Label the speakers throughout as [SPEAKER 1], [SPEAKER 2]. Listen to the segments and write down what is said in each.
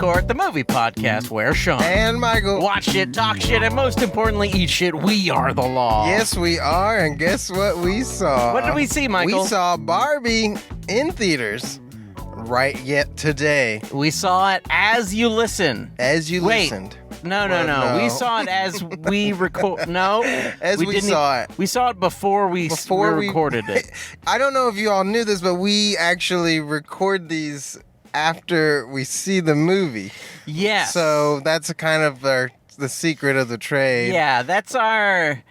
[SPEAKER 1] Court, the movie podcast where Sean
[SPEAKER 2] and Michael
[SPEAKER 1] watch shit, talk shit, and most importantly, eat shit. We are the law.
[SPEAKER 2] Yes, we are, and guess what we saw?
[SPEAKER 1] What did we see, Michael?
[SPEAKER 2] We saw Barbie in theaters right yet today.
[SPEAKER 1] We saw it as you listen.
[SPEAKER 2] As you listened.
[SPEAKER 1] No. We saw it as we record. No,
[SPEAKER 2] as we saw it.
[SPEAKER 1] We saw it before we recorded it.
[SPEAKER 2] I don't know if you all knew this, but we actually record these after we see the movie.
[SPEAKER 1] Yes.
[SPEAKER 2] So that's kind of the secret of the trade.
[SPEAKER 1] Yeah, that's our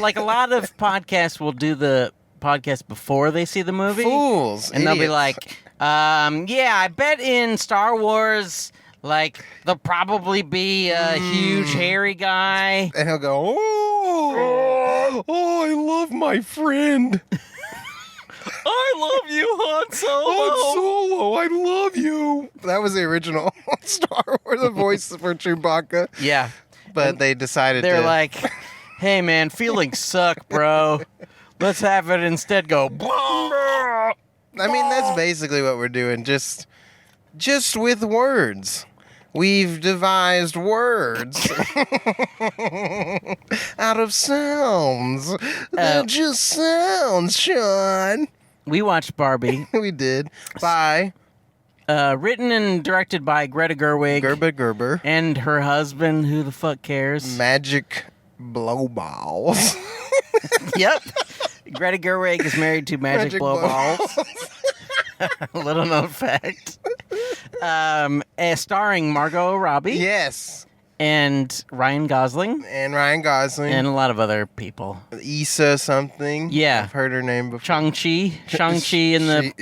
[SPEAKER 1] like a lot of podcasts will do the podcast before they see the movie.
[SPEAKER 2] Fools.
[SPEAKER 1] And
[SPEAKER 2] idiots.
[SPEAKER 1] they'll be like, yeah, I bet in Star Wars, like, there'll probably be a huge hairy guy.
[SPEAKER 2] And he'll go, oh, I love my friend.
[SPEAKER 1] I love you, Han Solo.
[SPEAKER 2] Han Solo, I love you. That was the original Star Wars, the voice for Chewbacca.
[SPEAKER 1] Yeah.
[SPEAKER 2] But they decided
[SPEAKER 1] They're like, hey, man, feelings suck, bro. Let's have it instead go.
[SPEAKER 2] I mean, that's basically what we're doing, just with words. We've devised words out of sounds. They're just sounds, Sean.
[SPEAKER 1] We watched Barbie.
[SPEAKER 2] We did. By
[SPEAKER 1] written and directed by Greta Gerwig.
[SPEAKER 2] Gerber.
[SPEAKER 1] And her husband, who the fuck cares?
[SPEAKER 2] Magic Blowballs.
[SPEAKER 1] Yep. Greta Gerwig is married to Magic Blowballs. Little known fact. Starring Margot Robbie.
[SPEAKER 2] Yes.
[SPEAKER 1] And Ryan Gosling.
[SPEAKER 2] And a
[SPEAKER 1] lot of other people.
[SPEAKER 2] Issa something.
[SPEAKER 1] Yeah.
[SPEAKER 2] I've heard her name before.
[SPEAKER 1] Shang-Chi in the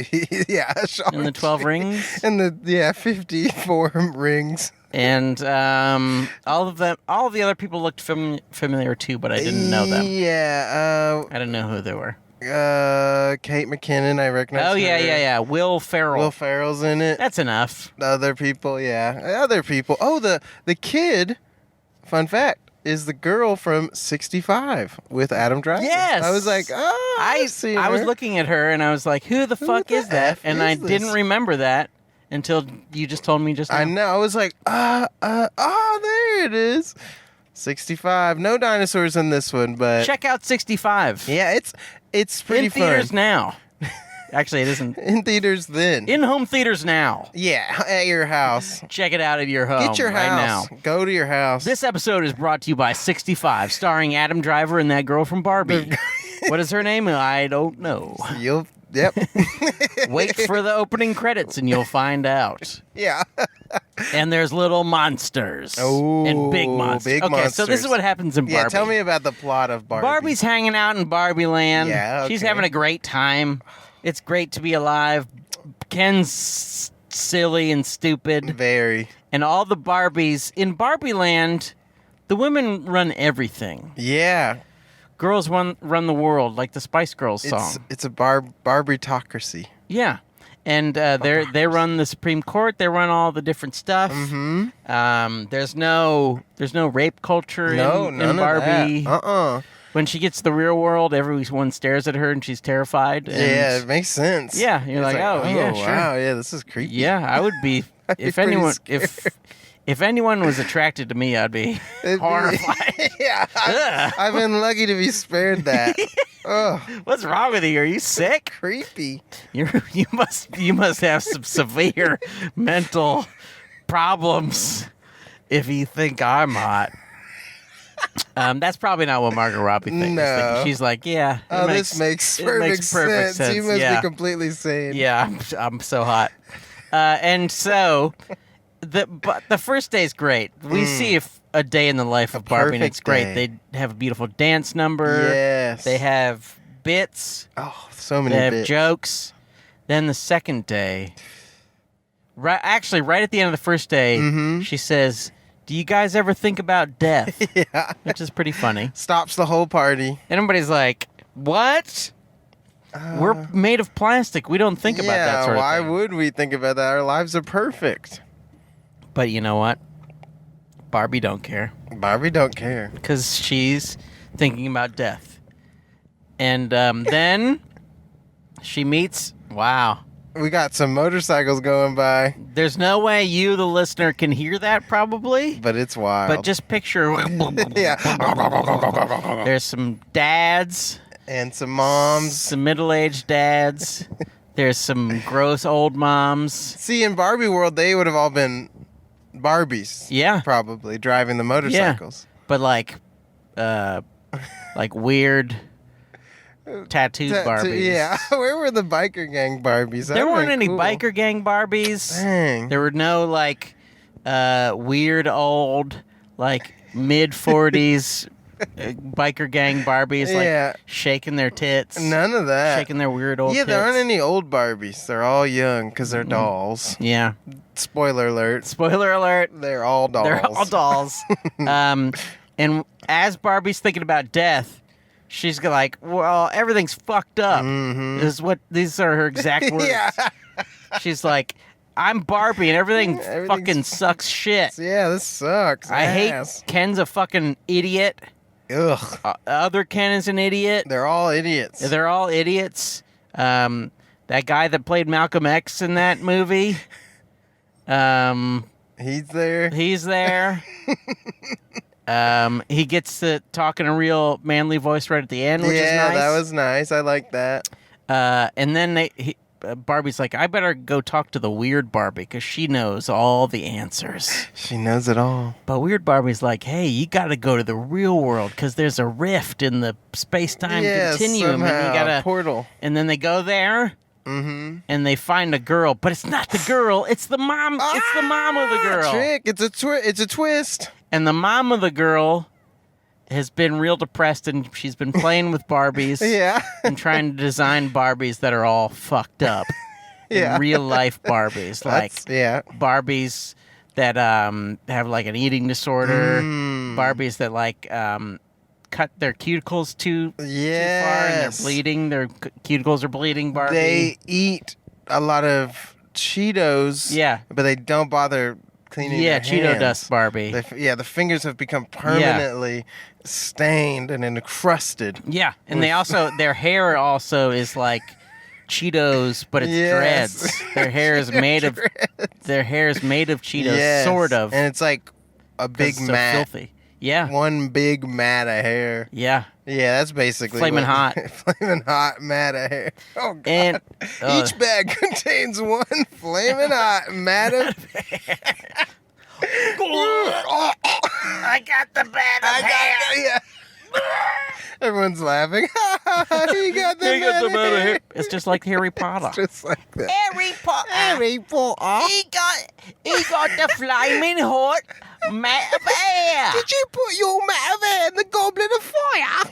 [SPEAKER 2] Shang-Chi.
[SPEAKER 1] in the 12 rings.
[SPEAKER 2] In the 54 rings.
[SPEAKER 1] And all of the other people looked familiar too, but I didn't know them.
[SPEAKER 2] Yeah.
[SPEAKER 1] I didn't know who they were.
[SPEAKER 2] Kate McKinnon, I recognize.
[SPEAKER 1] Oh,
[SPEAKER 2] her.
[SPEAKER 1] yeah. Will Ferrell.
[SPEAKER 2] Will Ferrell's in it.
[SPEAKER 1] That's enough.
[SPEAKER 2] Other people, yeah. Other people. Oh, the kid, fun fact, is the girl from 65 with Adam Driver.
[SPEAKER 1] Yes.
[SPEAKER 2] I was like, oh, I
[SPEAKER 1] was looking at her and I was like, who the fuck is that? And I didn't remember that until you just told me just now.
[SPEAKER 2] I know. I was like, there it is. 65. No dinosaurs in this one, but
[SPEAKER 1] check out 65.
[SPEAKER 2] Yeah, it's pretty
[SPEAKER 1] in
[SPEAKER 2] fun.
[SPEAKER 1] Theaters now. Actually, it isn't.
[SPEAKER 2] In theaters then.
[SPEAKER 1] In home theaters now.
[SPEAKER 2] Yeah, at your house.
[SPEAKER 1] Check it out at your home.
[SPEAKER 2] Get your house.
[SPEAKER 1] Right now.
[SPEAKER 2] Go to your house.
[SPEAKER 1] This episode is brought to you by 65, starring Adam Driver and that girl from Barbie. What is her name? I don't know.
[SPEAKER 2] Yep.
[SPEAKER 1] Wait for the opening credits and you'll find out.
[SPEAKER 2] Yeah.
[SPEAKER 1] And there's little monsters.
[SPEAKER 2] Oh,
[SPEAKER 1] and big monsters.
[SPEAKER 2] Monsters.
[SPEAKER 1] So this is what happens in Barbie.
[SPEAKER 2] Yeah, tell me about the plot of Barbie.
[SPEAKER 1] Barbie's hanging out in Barbie Land.
[SPEAKER 2] Yeah, okay.
[SPEAKER 1] She's having a great time. It's great to be alive. Ken's silly and stupid.
[SPEAKER 2] Very.
[SPEAKER 1] And all the Barbies. In Barbie Land, the women run everything.
[SPEAKER 2] Yeah.
[SPEAKER 1] Girls run the world, like the Spice Girls song.
[SPEAKER 2] It's a Barbietocracy.
[SPEAKER 1] Yeah. And they run the Supreme Court. They run all the different stuff.
[SPEAKER 2] Mm-hmm.
[SPEAKER 1] There's no rape culture in Barbie.
[SPEAKER 2] Of that.
[SPEAKER 1] When she gets to the real world, everyone stares at her and she's terrified. And
[SPEAKER 2] yeah, it makes sense.
[SPEAKER 1] Yeah, you're like, oh yeah, sure.
[SPEAKER 2] Wow, yeah, this is creepy.
[SPEAKER 1] Yeah, I would be if anyone was attracted to me, I'd be horrified.
[SPEAKER 2] Yeah, I've been lucky to be spared that. Ugh.
[SPEAKER 1] What's wrong with you? Are you sick?
[SPEAKER 2] Creepy.
[SPEAKER 1] You must have some severe mental problems if you think I'm hot. That's probably not what Margot Robbie thinks.
[SPEAKER 2] No.
[SPEAKER 1] She's like, yeah.
[SPEAKER 2] This makes perfect sense. You must be completely sane.
[SPEAKER 1] Yeah, I'm so hot. And so the first day is great. We see a day in the life of Barbie, and it's great.
[SPEAKER 2] Day.
[SPEAKER 1] They have a beautiful dance number.
[SPEAKER 2] Yes.
[SPEAKER 1] They have bits.
[SPEAKER 2] Oh, so many
[SPEAKER 1] bits. They
[SPEAKER 2] bits.
[SPEAKER 1] have jokes. Then the second day, right at the end of the first day, she says, do you guys ever think about death?
[SPEAKER 2] Yeah.
[SPEAKER 1] Which is pretty funny.
[SPEAKER 2] Stops the whole party.
[SPEAKER 1] And everybody's like, what? We're made of plastic. We don't think about that sort of thing.
[SPEAKER 2] Yeah, why would we think about that? Our lives are perfect.
[SPEAKER 1] But you know what? Barbie don't care.
[SPEAKER 2] Barbie don't care.
[SPEAKER 1] Because she's thinking about death. And then she meets, wow,
[SPEAKER 2] We got some motorcycles going by,
[SPEAKER 1] There's no way you, the listener, can hear that probably.
[SPEAKER 2] but it's wild.
[SPEAKER 1] But just picture.
[SPEAKER 2] yeah,
[SPEAKER 1] There's some dads,
[SPEAKER 2] and some moms.
[SPEAKER 1] some middle-aged dads. There's some gross old moms.
[SPEAKER 2] See, in Barbie world, they would have all been Barbies.
[SPEAKER 1] Yeah.
[SPEAKER 2] Probably driving the motorcycles.
[SPEAKER 1] But like weird tattooed Barbies.
[SPEAKER 2] Yeah. Where were the biker gang Barbies?
[SPEAKER 1] There weren't any biker gang Barbies.
[SPEAKER 2] Dang.
[SPEAKER 1] There were no like weird old like mid 40s biker gang Barbies like
[SPEAKER 2] Yeah.
[SPEAKER 1] shaking their tits.
[SPEAKER 2] None of that.
[SPEAKER 1] Shaking their weird old
[SPEAKER 2] Yeah, there aren't
[SPEAKER 1] tits.
[SPEAKER 2] any old Barbies. They're all young because they're dolls.
[SPEAKER 1] Yeah.
[SPEAKER 2] Spoiler alert.
[SPEAKER 1] Spoiler alert.
[SPEAKER 2] They're all dolls.
[SPEAKER 1] They're all dolls. And as Barbie's thinking about death, she's like, "Well, everything's fucked up." These are her exact words.
[SPEAKER 2] yeah.
[SPEAKER 1] She's like, "I'm Barbie, and everything
[SPEAKER 2] Everything's
[SPEAKER 1] fucking sucks shit.
[SPEAKER 2] Yeah, this sucks.
[SPEAKER 1] I
[SPEAKER 2] Ass.
[SPEAKER 1] hate Ken's a fucking idiot.
[SPEAKER 2] Ugh.
[SPEAKER 1] Other Ken is an idiot.
[SPEAKER 2] They're all idiots.
[SPEAKER 1] They're all idiots. That guy that played Malcolm X in that movie,
[SPEAKER 2] He's there.
[SPEAKER 1] he's there." He gets to talk in a real manly voice right at the end, which is nice.
[SPEAKER 2] that was nice. I like that.
[SPEAKER 1] And then Barbie's like, "I better go talk to the weird Barbie because she knows all the answers."
[SPEAKER 2] She knows it all.
[SPEAKER 1] But weird Barbie's like, "Hey, you got to go to the real world because there's a rift in the space-time continuum,
[SPEAKER 2] somehow,
[SPEAKER 1] and you gotta."
[SPEAKER 2] a portal.
[SPEAKER 1] And then they go there. And they find a girl, but it's not the girl. It's the mom. It's the mom of the girl.
[SPEAKER 2] Trick. It's a twist.
[SPEAKER 1] And the mom of the girl has been real depressed, and she's been playing with Barbies.
[SPEAKER 2] Yeah.
[SPEAKER 1] And trying to design Barbies that are all fucked up.
[SPEAKER 2] Yeah.
[SPEAKER 1] Real life Barbies, like
[SPEAKER 2] yeah.
[SPEAKER 1] Barbies that have like an eating disorder. Barbies that like cut their cuticles too far and they're bleeding. Their cuticles are bleeding. Barbie.
[SPEAKER 2] They eat a lot of Cheetos.
[SPEAKER 1] Yeah.
[SPEAKER 2] But they don't bother cleaning their
[SPEAKER 1] Cheeto
[SPEAKER 2] hands.
[SPEAKER 1] dust Barbie.
[SPEAKER 2] The fingers have become permanently stained and encrusted.
[SPEAKER 1] Yeah, and they also their hair also is like Cheetos, but it's dreads. Their hair is made of Cheetos, sort of.
[SPEAKER 2] And it's like a big
[SPEAKER 1] so
[SPEAKER 2] mat.
[SPEAKER 1] filthy. Yeah.
[SPEAKER 2] One big mat of hair.
[SPEAKER 1] Yeah.
[SPEAKER 2] Yeah, that's basically
[SPEAKER 1] Flaming hot.
[SPEAKER 2] Flaming hot mat of hair. Oh god.
[SPEAKER 1] And
[SPEAKER 2] each bag contains one flaming hot mat of
[SPEAKER 1] I got the bag of hair.
[SPEAKER 2] yeah. Everyone's laughing. He got the mat of hair.
[SPEAKER 1] It's just like Harry Potter.
[SPEAKER 2] Just like that.
[SPEAKER 1] Harry Potter.
[SPEAKER 2] Harry Potter.
[SPEAKER 1] He got the flaming hot mat of hair.
[SPEAKER 2] Did you put your mat of hair in the goblet of fire?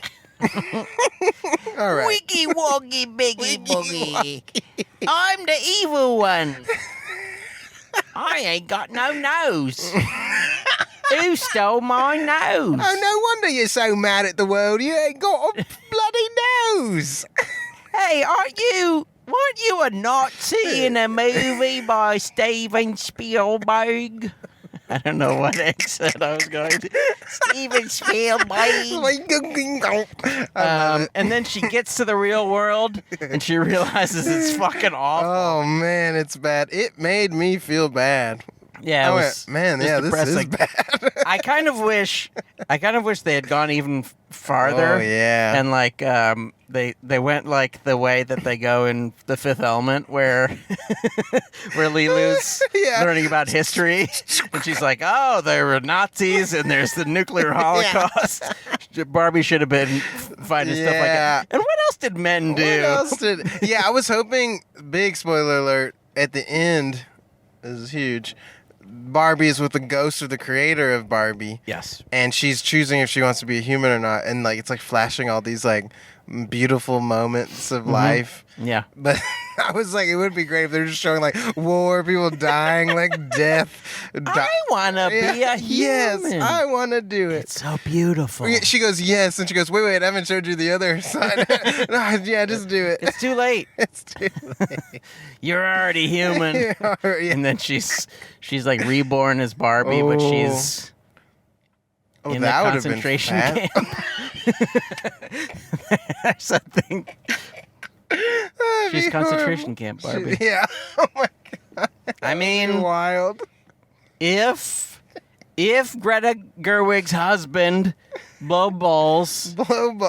[SPEAKER 2] All right.
[SPEAKER 1] Wiggy woggy biggy boogie. I'm the evil one. I ain't got no nose. Who stole my nose?
[SPEAKER 2] Oh, no wonder you're so mad at the world. You ain't got a bloody nose.
[SPEAKER 1] Hey, weren't you a Nazi in a movie by Steven Spielberg? I don't know what accent I was going to. Steven Spielberg. And then she gets to the real world and she realizes it's fucking awful.
[SPEAKER 2] Oh, man, it's bad. It made me feel bad.
[SPEAKER 1] Yeah,
[SPEAKER 2] this is bad.
[SPEAKER 1] I kind of wish they had gone even farther.
[SPEAKER 2] Oh, yeah.
[SPEAKER 1] And like they went like the way that they go in The Fifth Element, where Lilu's learning about history, and she's like, "Oh, there were Nazis, and there's the nuclear holocaust." Barbie should have been finding stuff like that. And what else did men do?
[SPEAKER 2] Yeah, I was hoping. Big spoiler alert at the end. This is huge. Barbie is with the ghost of the creator of Barbie.
[SPEAKER 1] Yes.
[SPEAKER 2] And she's choosing if she wants to be a human or not. And like it's like flashing all these like beautiful moments of life.
[SPEAKER 1] Yeah.
[SPEAKER 2] But I was like, it would be great if they're just showing like war, people dying, like death.
[SPEAKER 1] I want to be a human.
[SPEAKER 2] Yes, I want to do it.
[SPEAKER 1] It's so beautiful.
[SPEAKER 2] She goes, yes. And she goes, wait, I haven't showed you the other side. No, yeah, just do it.
[SPEAKER 1] It's too late.
[SPEAKER 2] It's too late.
[SPEAKER 1] You're already human. And then she's like reborn as Barbie, but she's in the concentration camp. There's something.
[SPEAKER 2] be
[SPEAKER 1] She's concentration camp Barbie.
[SPEAKER 2] Yeah. Oh my god.
[SPEAKER 1] I mean,
[SPEAKER 2] wild.
[SPEAKER 1] if Greta Gerwig's husband, Blowballs,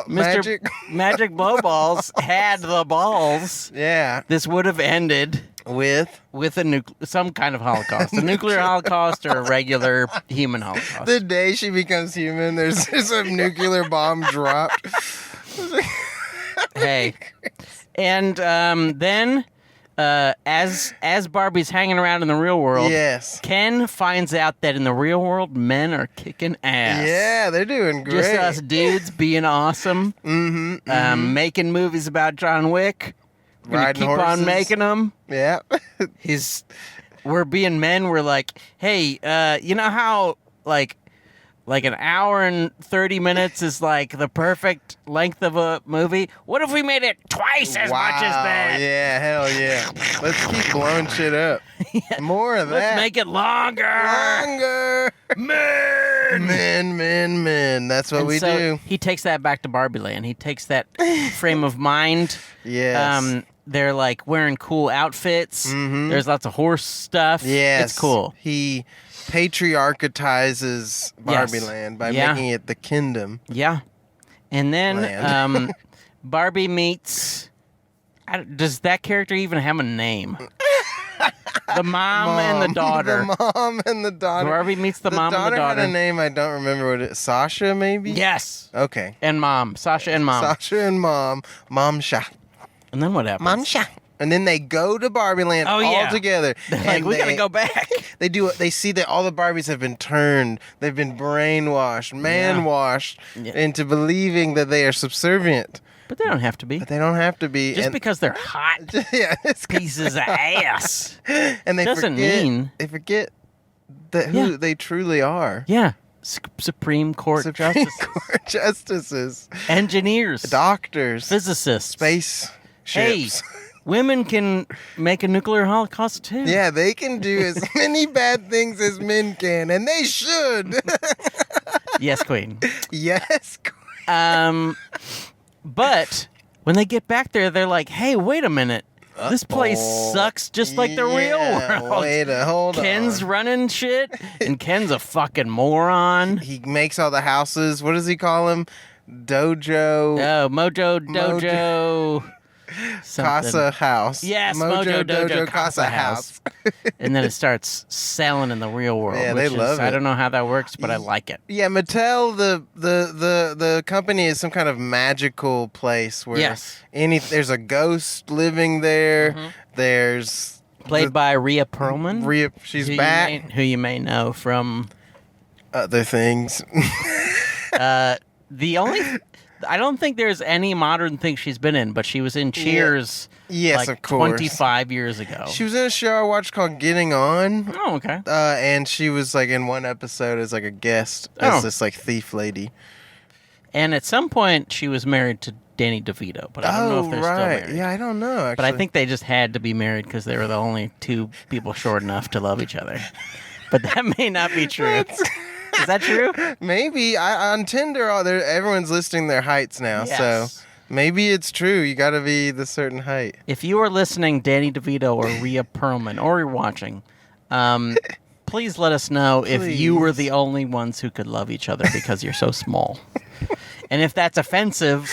[SPEAKER 2] Magic.
[SPEAKER 1] Magic Blowballs had the balls,
[SPEAKER 2] Yeah.
[SPEAKER 1] this would have ended
[SPEAKER 2] With
[SPEAKER 1] some kind of holocaust, a nuclear holocaust or a regular human holocaust.
[SPEAKER 2] the day she becomes human, there's a nuclear bomb dropped.
[SPEAKER 1] Hey, and then as Barbie's hanging around in the real world,
[SPEAKER 2] Yes.
[SPEAKER 1] Ken finds out that in the real world, men are kicking ass.
[SPEAKER 2] Yeah, they're doing great.
[SPEAKER 1] Just us dudes being awesome, making movies about John Wick. We're gonna
[SPEAKER 2] Riding
[SPEAKER 1] keep
[SPEAKER 2] horses.
[SPEAKER 1] on making them.
[SPEAKER 2] Yeah.
[SPEAKER 1] We're being men. We're like, hey, you know how like an hour and 30 minutes is like the perfect length of a movie? What if we made it twice as much as that?
[SPEAKER 2] Yeah, hell yeah. Let's keep blowing shit up. More of
[SPEAKER 1] Let's
[SPEAKER 2] that.
[SPEAKER 1] make it longer.
[SPEAKER 2] Longer. Men. That's what
[SPEAKER 1] And
[SPEAKER 2] we
[SPEAKER 1] so
[SPEAKER 2] do.
[SPEAKER 1] He takes that back to Barbie Land. He takes that frame of mind.
[SPEAKER 2] Yes.
[SPEAKER 1] They're like wearing cool outfits. There's lots of horse stuff.
[SPEAKER 2] Yes.
[SPEAKER 1] It's cool.
[SPEAKER 2] He patriarchatizes Barbie
[SPEAKER 1] Yes.
[SPEAKER 2] Land by
[SPEAKER 1] Yeah.
[SPEAKER 2] making it the kingdom.
[SPEAKER 1] Yeah. And then
[SPEAKER 2] Land.
[SPEAKER 1] Barbie meets... does that character even have a name? The mom and the daughter.
[SPEAKER 2] The mom and the daughter.
[SPEAKER 1] Barbie meets the mom and the
[SPEAKER 2] daughter
[SPEAKER 1] daughter.
[SPEAKER 2] had a name I don't remember what it is. Sasha, maybe?
[SPEAKER 1] Yes.
[SPEAKER 2] Okay.
[SPEAKER 1] And mom. Sasha and mom.
[SPEAKER 2] Sasha and mom. Momsha.
[SPEAKER 1] And then what happens?
[SPEAKER 2] Momsha. And then they go to Barbie Land
[SPEAKER 1] Oh,
[SPEAKER 2] all
[SPEAKER 1] yeah.
[SPEAKER 2] together.
[SPEAKER 1] They're like,
[SPEAKER 2] and
[SPEAKER 1] we gotta go back.
[SPEAKER 2] They see that all the Barbies have been turned. They've been brainwashed, man-washed
[SPEAKER 1] Yeah.
[SPEAKER 2] into believing that they are subservient.
[SPEAKER 1] But they don't have to be.
[SPEAKER 2] But they don't have to be.
[SPEAKER 1] Just because they're hot
[SPEAKER 2] yeah, it's
[SPEAKER 1] pieces of ass.
[SPEAKER 2] and they
[SPEAKER 1] doesn't
[SPEAKER 2] forget,
[SPEAKER 1] mean-
[SPEAKER 2] they forget that who
[SPEAKER 1] Yeah.
[SPEAKER 2] they truly are.
[SPEAKER 1] Yeah. Supreme Court
[SPEAKER 2] Supreme
[SPEAKER 1] justices.
[SPEAKER 2] Court justices,
[SPEAKER 1] Engineers.
[SPEAKER 2] doctors,
[SPEAKER 1] Physicists.
[SPEAKER 2] space
[SPEAKER 1] Hey,
[SPEAKER 2] ships.
[SPEAKER 1] women can make a nuclear holocaust too.
[SPEAKER 2] Yeah, they can do as many bad things as men can, and they should.
[SPEAKER 1] Yes, Queen.
[SPEAKER 2] Yes.
[SPEAKER 1] But when they get back there, they're like, hey, wait a minute. This place sucks just like the real world.
[SPEAKER 2] Hold
[SPEAKER 1] Ken's
[SPEAKER 2] on.
[SPEAKER 1] running shit, and Ken's a fucking moron.
[SPEAKER 2] He makes all the houses. What does he call them? Dojo.
[SPEAKER 1] Oh, Mojo Dojo. something.
[SPEAKER 2] Casa House.
[SPEAKER 1] Yes,
[SPEAKER 2] Mojo
[SPEAKER 1] Dojo
[SPEAKER 2] Casa House.
[SPEAKER 1] And then it starts selling in the real world.
[SPEAKER 2] Yeah, they
[SPEAKER 1] which
[SPEAKER 2] love
[SPEAKER 1] I
[SPEAKER 2] it.
[SPEAKER 1] don't know how that works, but I like it.
[SPEAKER 2] Yeah, Mattel, the company is some kind of magical place where
[SPEAKER 1] Yes.
[SPEAKER 2] there's a ghost living there.
[SPEAKER 1] Mm-hmm.
[SPEAKER 2] There's
[SPEAKER 1] Played by Rhea Perlman.
[SPEAKER 2] she's
[SPEAKER 1] who
[SPEAKER 2] back.
[SPEAKER 1] who you may know from
[SPEAKER 2] Other things.
[SPEAKER 1] the only. I don't think there's any modern thing she's been in, but she was in Cheers.
[SPEAKER 2] Yes,
[SPEAKER 1] like
[SPEAKER 2] of course.
[SPEAKER 1] 25 years ago.
[SPEAKER 2] She was in a show I watched called Getting On.
[SPEAKER 1] Oh, okay.
[SPEAKER 2] And she was like in one episode as like a guest as
[SPEAKER 1] Oh.
[SPEAKER 2] this like thief lady.
[SPEAKER 1] And at some point, she was married to Danny DeVito, but I don't know if they're still married.
[SPEAKER 2] Yeah, I don't know. Actually.
[SPEAKER 1] But I think they just had to be married because they were the only two people short enough to love each other. But that may not be true. Is that true?
[SPEAKER 2] maybe on Tinder, everyone's listing their heights now.
[SPEAKER 1] Yes.
[SPEAKER 2] So maybe it's true. You got to be the certain height.
[SPEAKER 1] If you are listening, Danny DeVito or Rhea Perlman, or you're watching, please let us know if you were the only ones who could love each other because you're so small. And if that's offensive,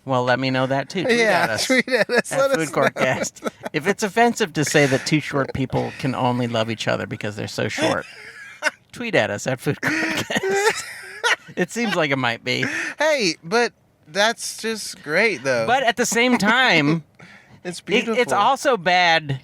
[SPEAKER 1] well, let me know that too. Tweet at us.
[SPEAKER 2] Tweet at us.
[SPEAKER 1] At
[SPEAKER 2] Let
[SPEAKER 1] Food
[SPEAKER 2] us
[SPEAKER 1] Court
[SPEAKER 2] know.
[SPEAKER 1] Cast. If it's offensive to say that two short people can only love each other because they're so short, tweet at us at Food Court Cast. It seems like it might be.
[SPEAKER 2] Hey, but that's just great though.
[SPEAKER 1] But at the same time,
[SPEAKER 2] it's beautiful.
[SPEAKER 1] it's also bad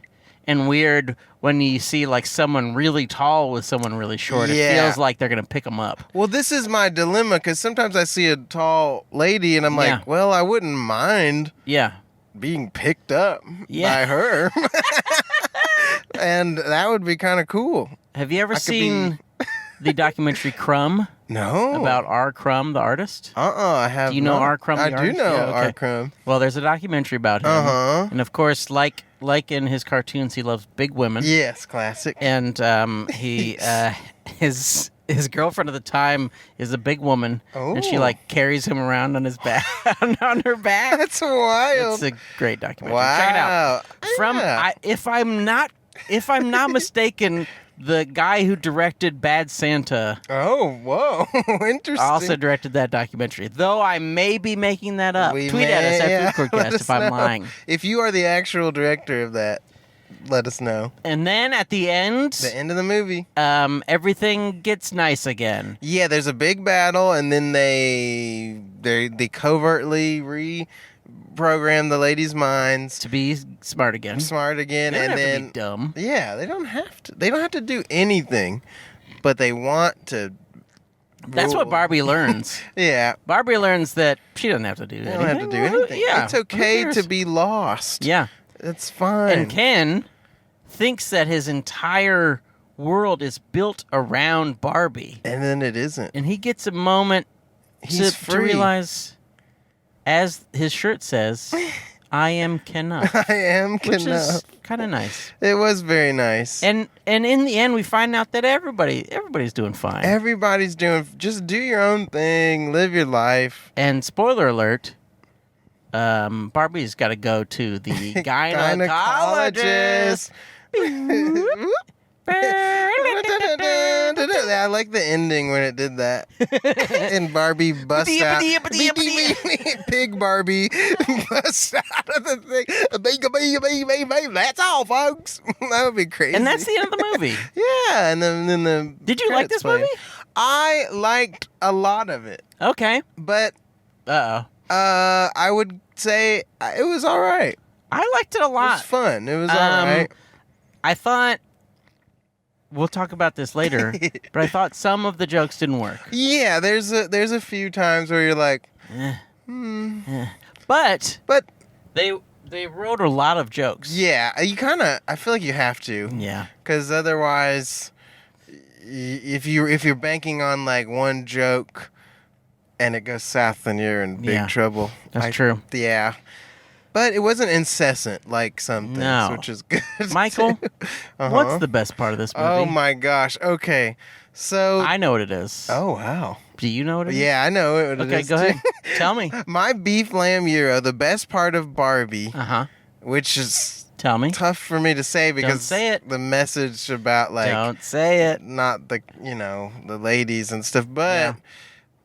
[SPEAKER 1] and weird when you see like someone really tall with someone really short. It
[SPEAKER 2] Yeah.
[SPEAKER 1] feels like they're going to pick them up.
[SPEAKER 2] Well, this is my dilemma because sometimes I see a tall lady and I'm
[SPEAKER 1] Yeah.
[SPEAKER 2] like, well, I wouldn't mind
[SPEAKER 1] Yeah.
[SPEAKER 2] being picked up
[SPEAKER 1] Yeah.
[SPEAKER 2] by her. And that would be kind of cool.
[SPEAKER 1] Have you ever
[SPEAKER 2] could
[SPEAKER 1] seen the documentary Crumb
[SPEAKER 2] No.
[SPEAKER 1] about R. Crumb, the artist?
[SPEAKER 2] I have
[SPEAKER 1] Do you know
[SPEAKER 2] not.
[SPEAKER 1] R. Crumb, the
[SPEAKER 2] I do
[SPEAKER 1] artist?
[SPEAKER 2] know
[SPEAKER 1] Yeah, okay.
[SPEAKER 2] R. Crumb.
[SPEAKER 1] Well, there's a documentary about him.
[SPEAKER 2] Uh-huh.
[SPEAKER 1] And of course, like in his cartoons, he loves big women.
[SPEAKER 2] Yes, classic.
[SPEAKER 1] And he his girlfriend at the time is a big woman, and she
[SPEAKER 2] Oh.
[SPEAKER 1] like carries him around on his back, on her back.
[SPEAKER 2] That's wild.
[SPEAKER 1] It's a great documentary.
[SPEAKER 2] Wow.
[SPEAKER 1] Check it out. From
[SPEAKER 2] Yeah.
[SPEAKER 1] if I'm not mistaken, the guy who directed Bad Santa
[SPEAKER 2] Oh, whoa. Interesting.
[SPEAKER 1] also directed that documentary. Though I may be making that up.
[SPEAKER 2] We
[SPEAKER 1] Tweet at us
[SPEAKER 2] may-
[SPEAKER 1] at
[SPEAKER 2] let
[SPEAKER 1] Foodcourtcast
[SPEAKER 2] us
[SPEAKER 1] if I'm
[SPEAKER 2] know.
[SPEAKER 1] lying.
[SPEAKER 2] If you are the actual director of that, let us know.
[SPEAKER 1] And then at the end,
[SPEAKER 2] The end of the movie.
[SPEAKER 1] everything gets nice again.
[SPEAKER 2] Yeah, there's a big battle, and then they covertly reprogram the ladies' minds
[SPEAKER 1] To be smart again.
[SPEAKER 2] smart again,
[SPEAKER 1] They don't
[SPEAKER 2] and
[SPEAKER 1] have
[SPEAKER 2] then
[SPEAKER 1] to be dumb.
[SPEAKER 2] yeah, they don't have to. They don't have to do anything, but they want to.
[SPEAKER 1] That's what
[SPEAKER 2] rule.
[SPEAKER 1] Barbie learns.
[SPEAKER 2] Yeah,
[SPEAKER 1] Barbie learns that she doesn't have to do
[SPEAKER 2] they
[SPEAKER 1] anything.
[SPEAKER 2] don't have to do
[SPEAKER 1] Well,
[SPEAKER 2] anything.
[SPEAKER 1] Yeah,
[SPEAKER 2] It's
[SPEAKER 1] who
[SPEAKER 2] okay
[SPEAKER 1] cares?
[SPEAKER 2] to be lost.
[SPEAKER 1] Yeah.
[SPEAKER 2] It's fine.
[SPEAKER 1] And Ken thinks that his entire world is built around Barbie.
[SPEAKER 2] And then it isn't.
[SPEAKER 1] And he gets a moment
[SPEAKER 2] He's
[SPEAKER 1] to
[SPEAKER 2] free.
[SPEAKER 1] realize, as his shirt says, I am Kenough.
[SPEAKER 2] I am
[SPEAKER 1] Which
[SPEAKER 2] Kenough.
[SPEAKER 1] is kind of nice.
[SPEAKER 2] It was very nice.
[SPEAKER 1] And in the end, we find out that everybody's doing fine.
[SPEAKER 2] Everybody's doing. Just do your own thing. Live your life.
[SPEAKER 1] And spoiler alert, Barbie's got to go to the gynecologist.
[SPEAKER 2] I like the ending when it did that. And Barbie busts out. Pig Barbie busts out of the thing. That's all, folks. That would be crazy.
[SPEAKER 1] And that's the end of the movie.
[SPEAKER 2] Yeah, and then the.
[SPEAKER 1] Did you like
[SPEAKER 2] credits
[SPEAKER 1] this
[SPEAKER 2] played.
[SPEAKER 1] movie?
[SPEAKER 2] I liked a lot of it,
[SPEAKER 1] Okay.
[SPEAKER 2] but
[SPEAKER 1] Uh-oh.
[SPEAKER 2] I would say it was all right.
[SPEAKER 1] I liked it a
[SPEAKER 2] It was
[SPEAKER 1] lot.
[SPEAKER 2] fun. It was all right.
[SPEAKER 1] I thought, we'll talk about this later, but I thought some of the jokes didn't work.
[SPEAKER 2] Yeah, there's a few times where you're like,
[SPEAKER 1] But
[SPEAKER 2] but
[SPEAKER 1] they wrote a lot of jokes.
[SPEAKER 2] yeah, I feel like you have to,
[SPEAKER 1] Yeah.
[SPEAKER 2] because otherwise, if you're banking on like one joke, and it goes south, then you're in big
[SPEAKER 1] Yeah,
[SPEAKER 2] trouble.
[SPEAKER 1] That's true.
[SPEAKER 2] Yeah, but it wasn't incessant like some things,
[SPEAKER 1] No.
[SPEAKER 2] which is good.
[SPEAKER 1] Michael,
[SPEAKER 2] too. Uh-huh.
[SPEAKER 1] what's the best part of this movie?
[SPEAKER 2] Oh my gosh. Okay, so
[SPEAKER 1] I know what it is.
[SPEAKER 2] oh wow.
[SPEAKER 1] Do you know what it is?
[SPEAKER 2] Yeah, I know what it
[SPEAKER 1] Okay,
[SPEAKER 2] is,
[SPEAKER 1] go
[SPEAKER 2] too.
[SPEAKER 1] ahead. Tell me.
[SPEAKER 2] My beef lamb gyro, the best part of Barbie,
[SPEAKER 1] Uh-huh.
[SPEAKER 2] which is
[SPEAKER 1] Tell me.
[SPEAKER 2] tough for me to say because
[SPEAKER 1] say it.
[SPEAKER 2] the message about like
[SPEAKER 1] Don't say it.
[SPEAKER 2] not the the ladies and stuff, but
[SPEAKER 1] Yeah.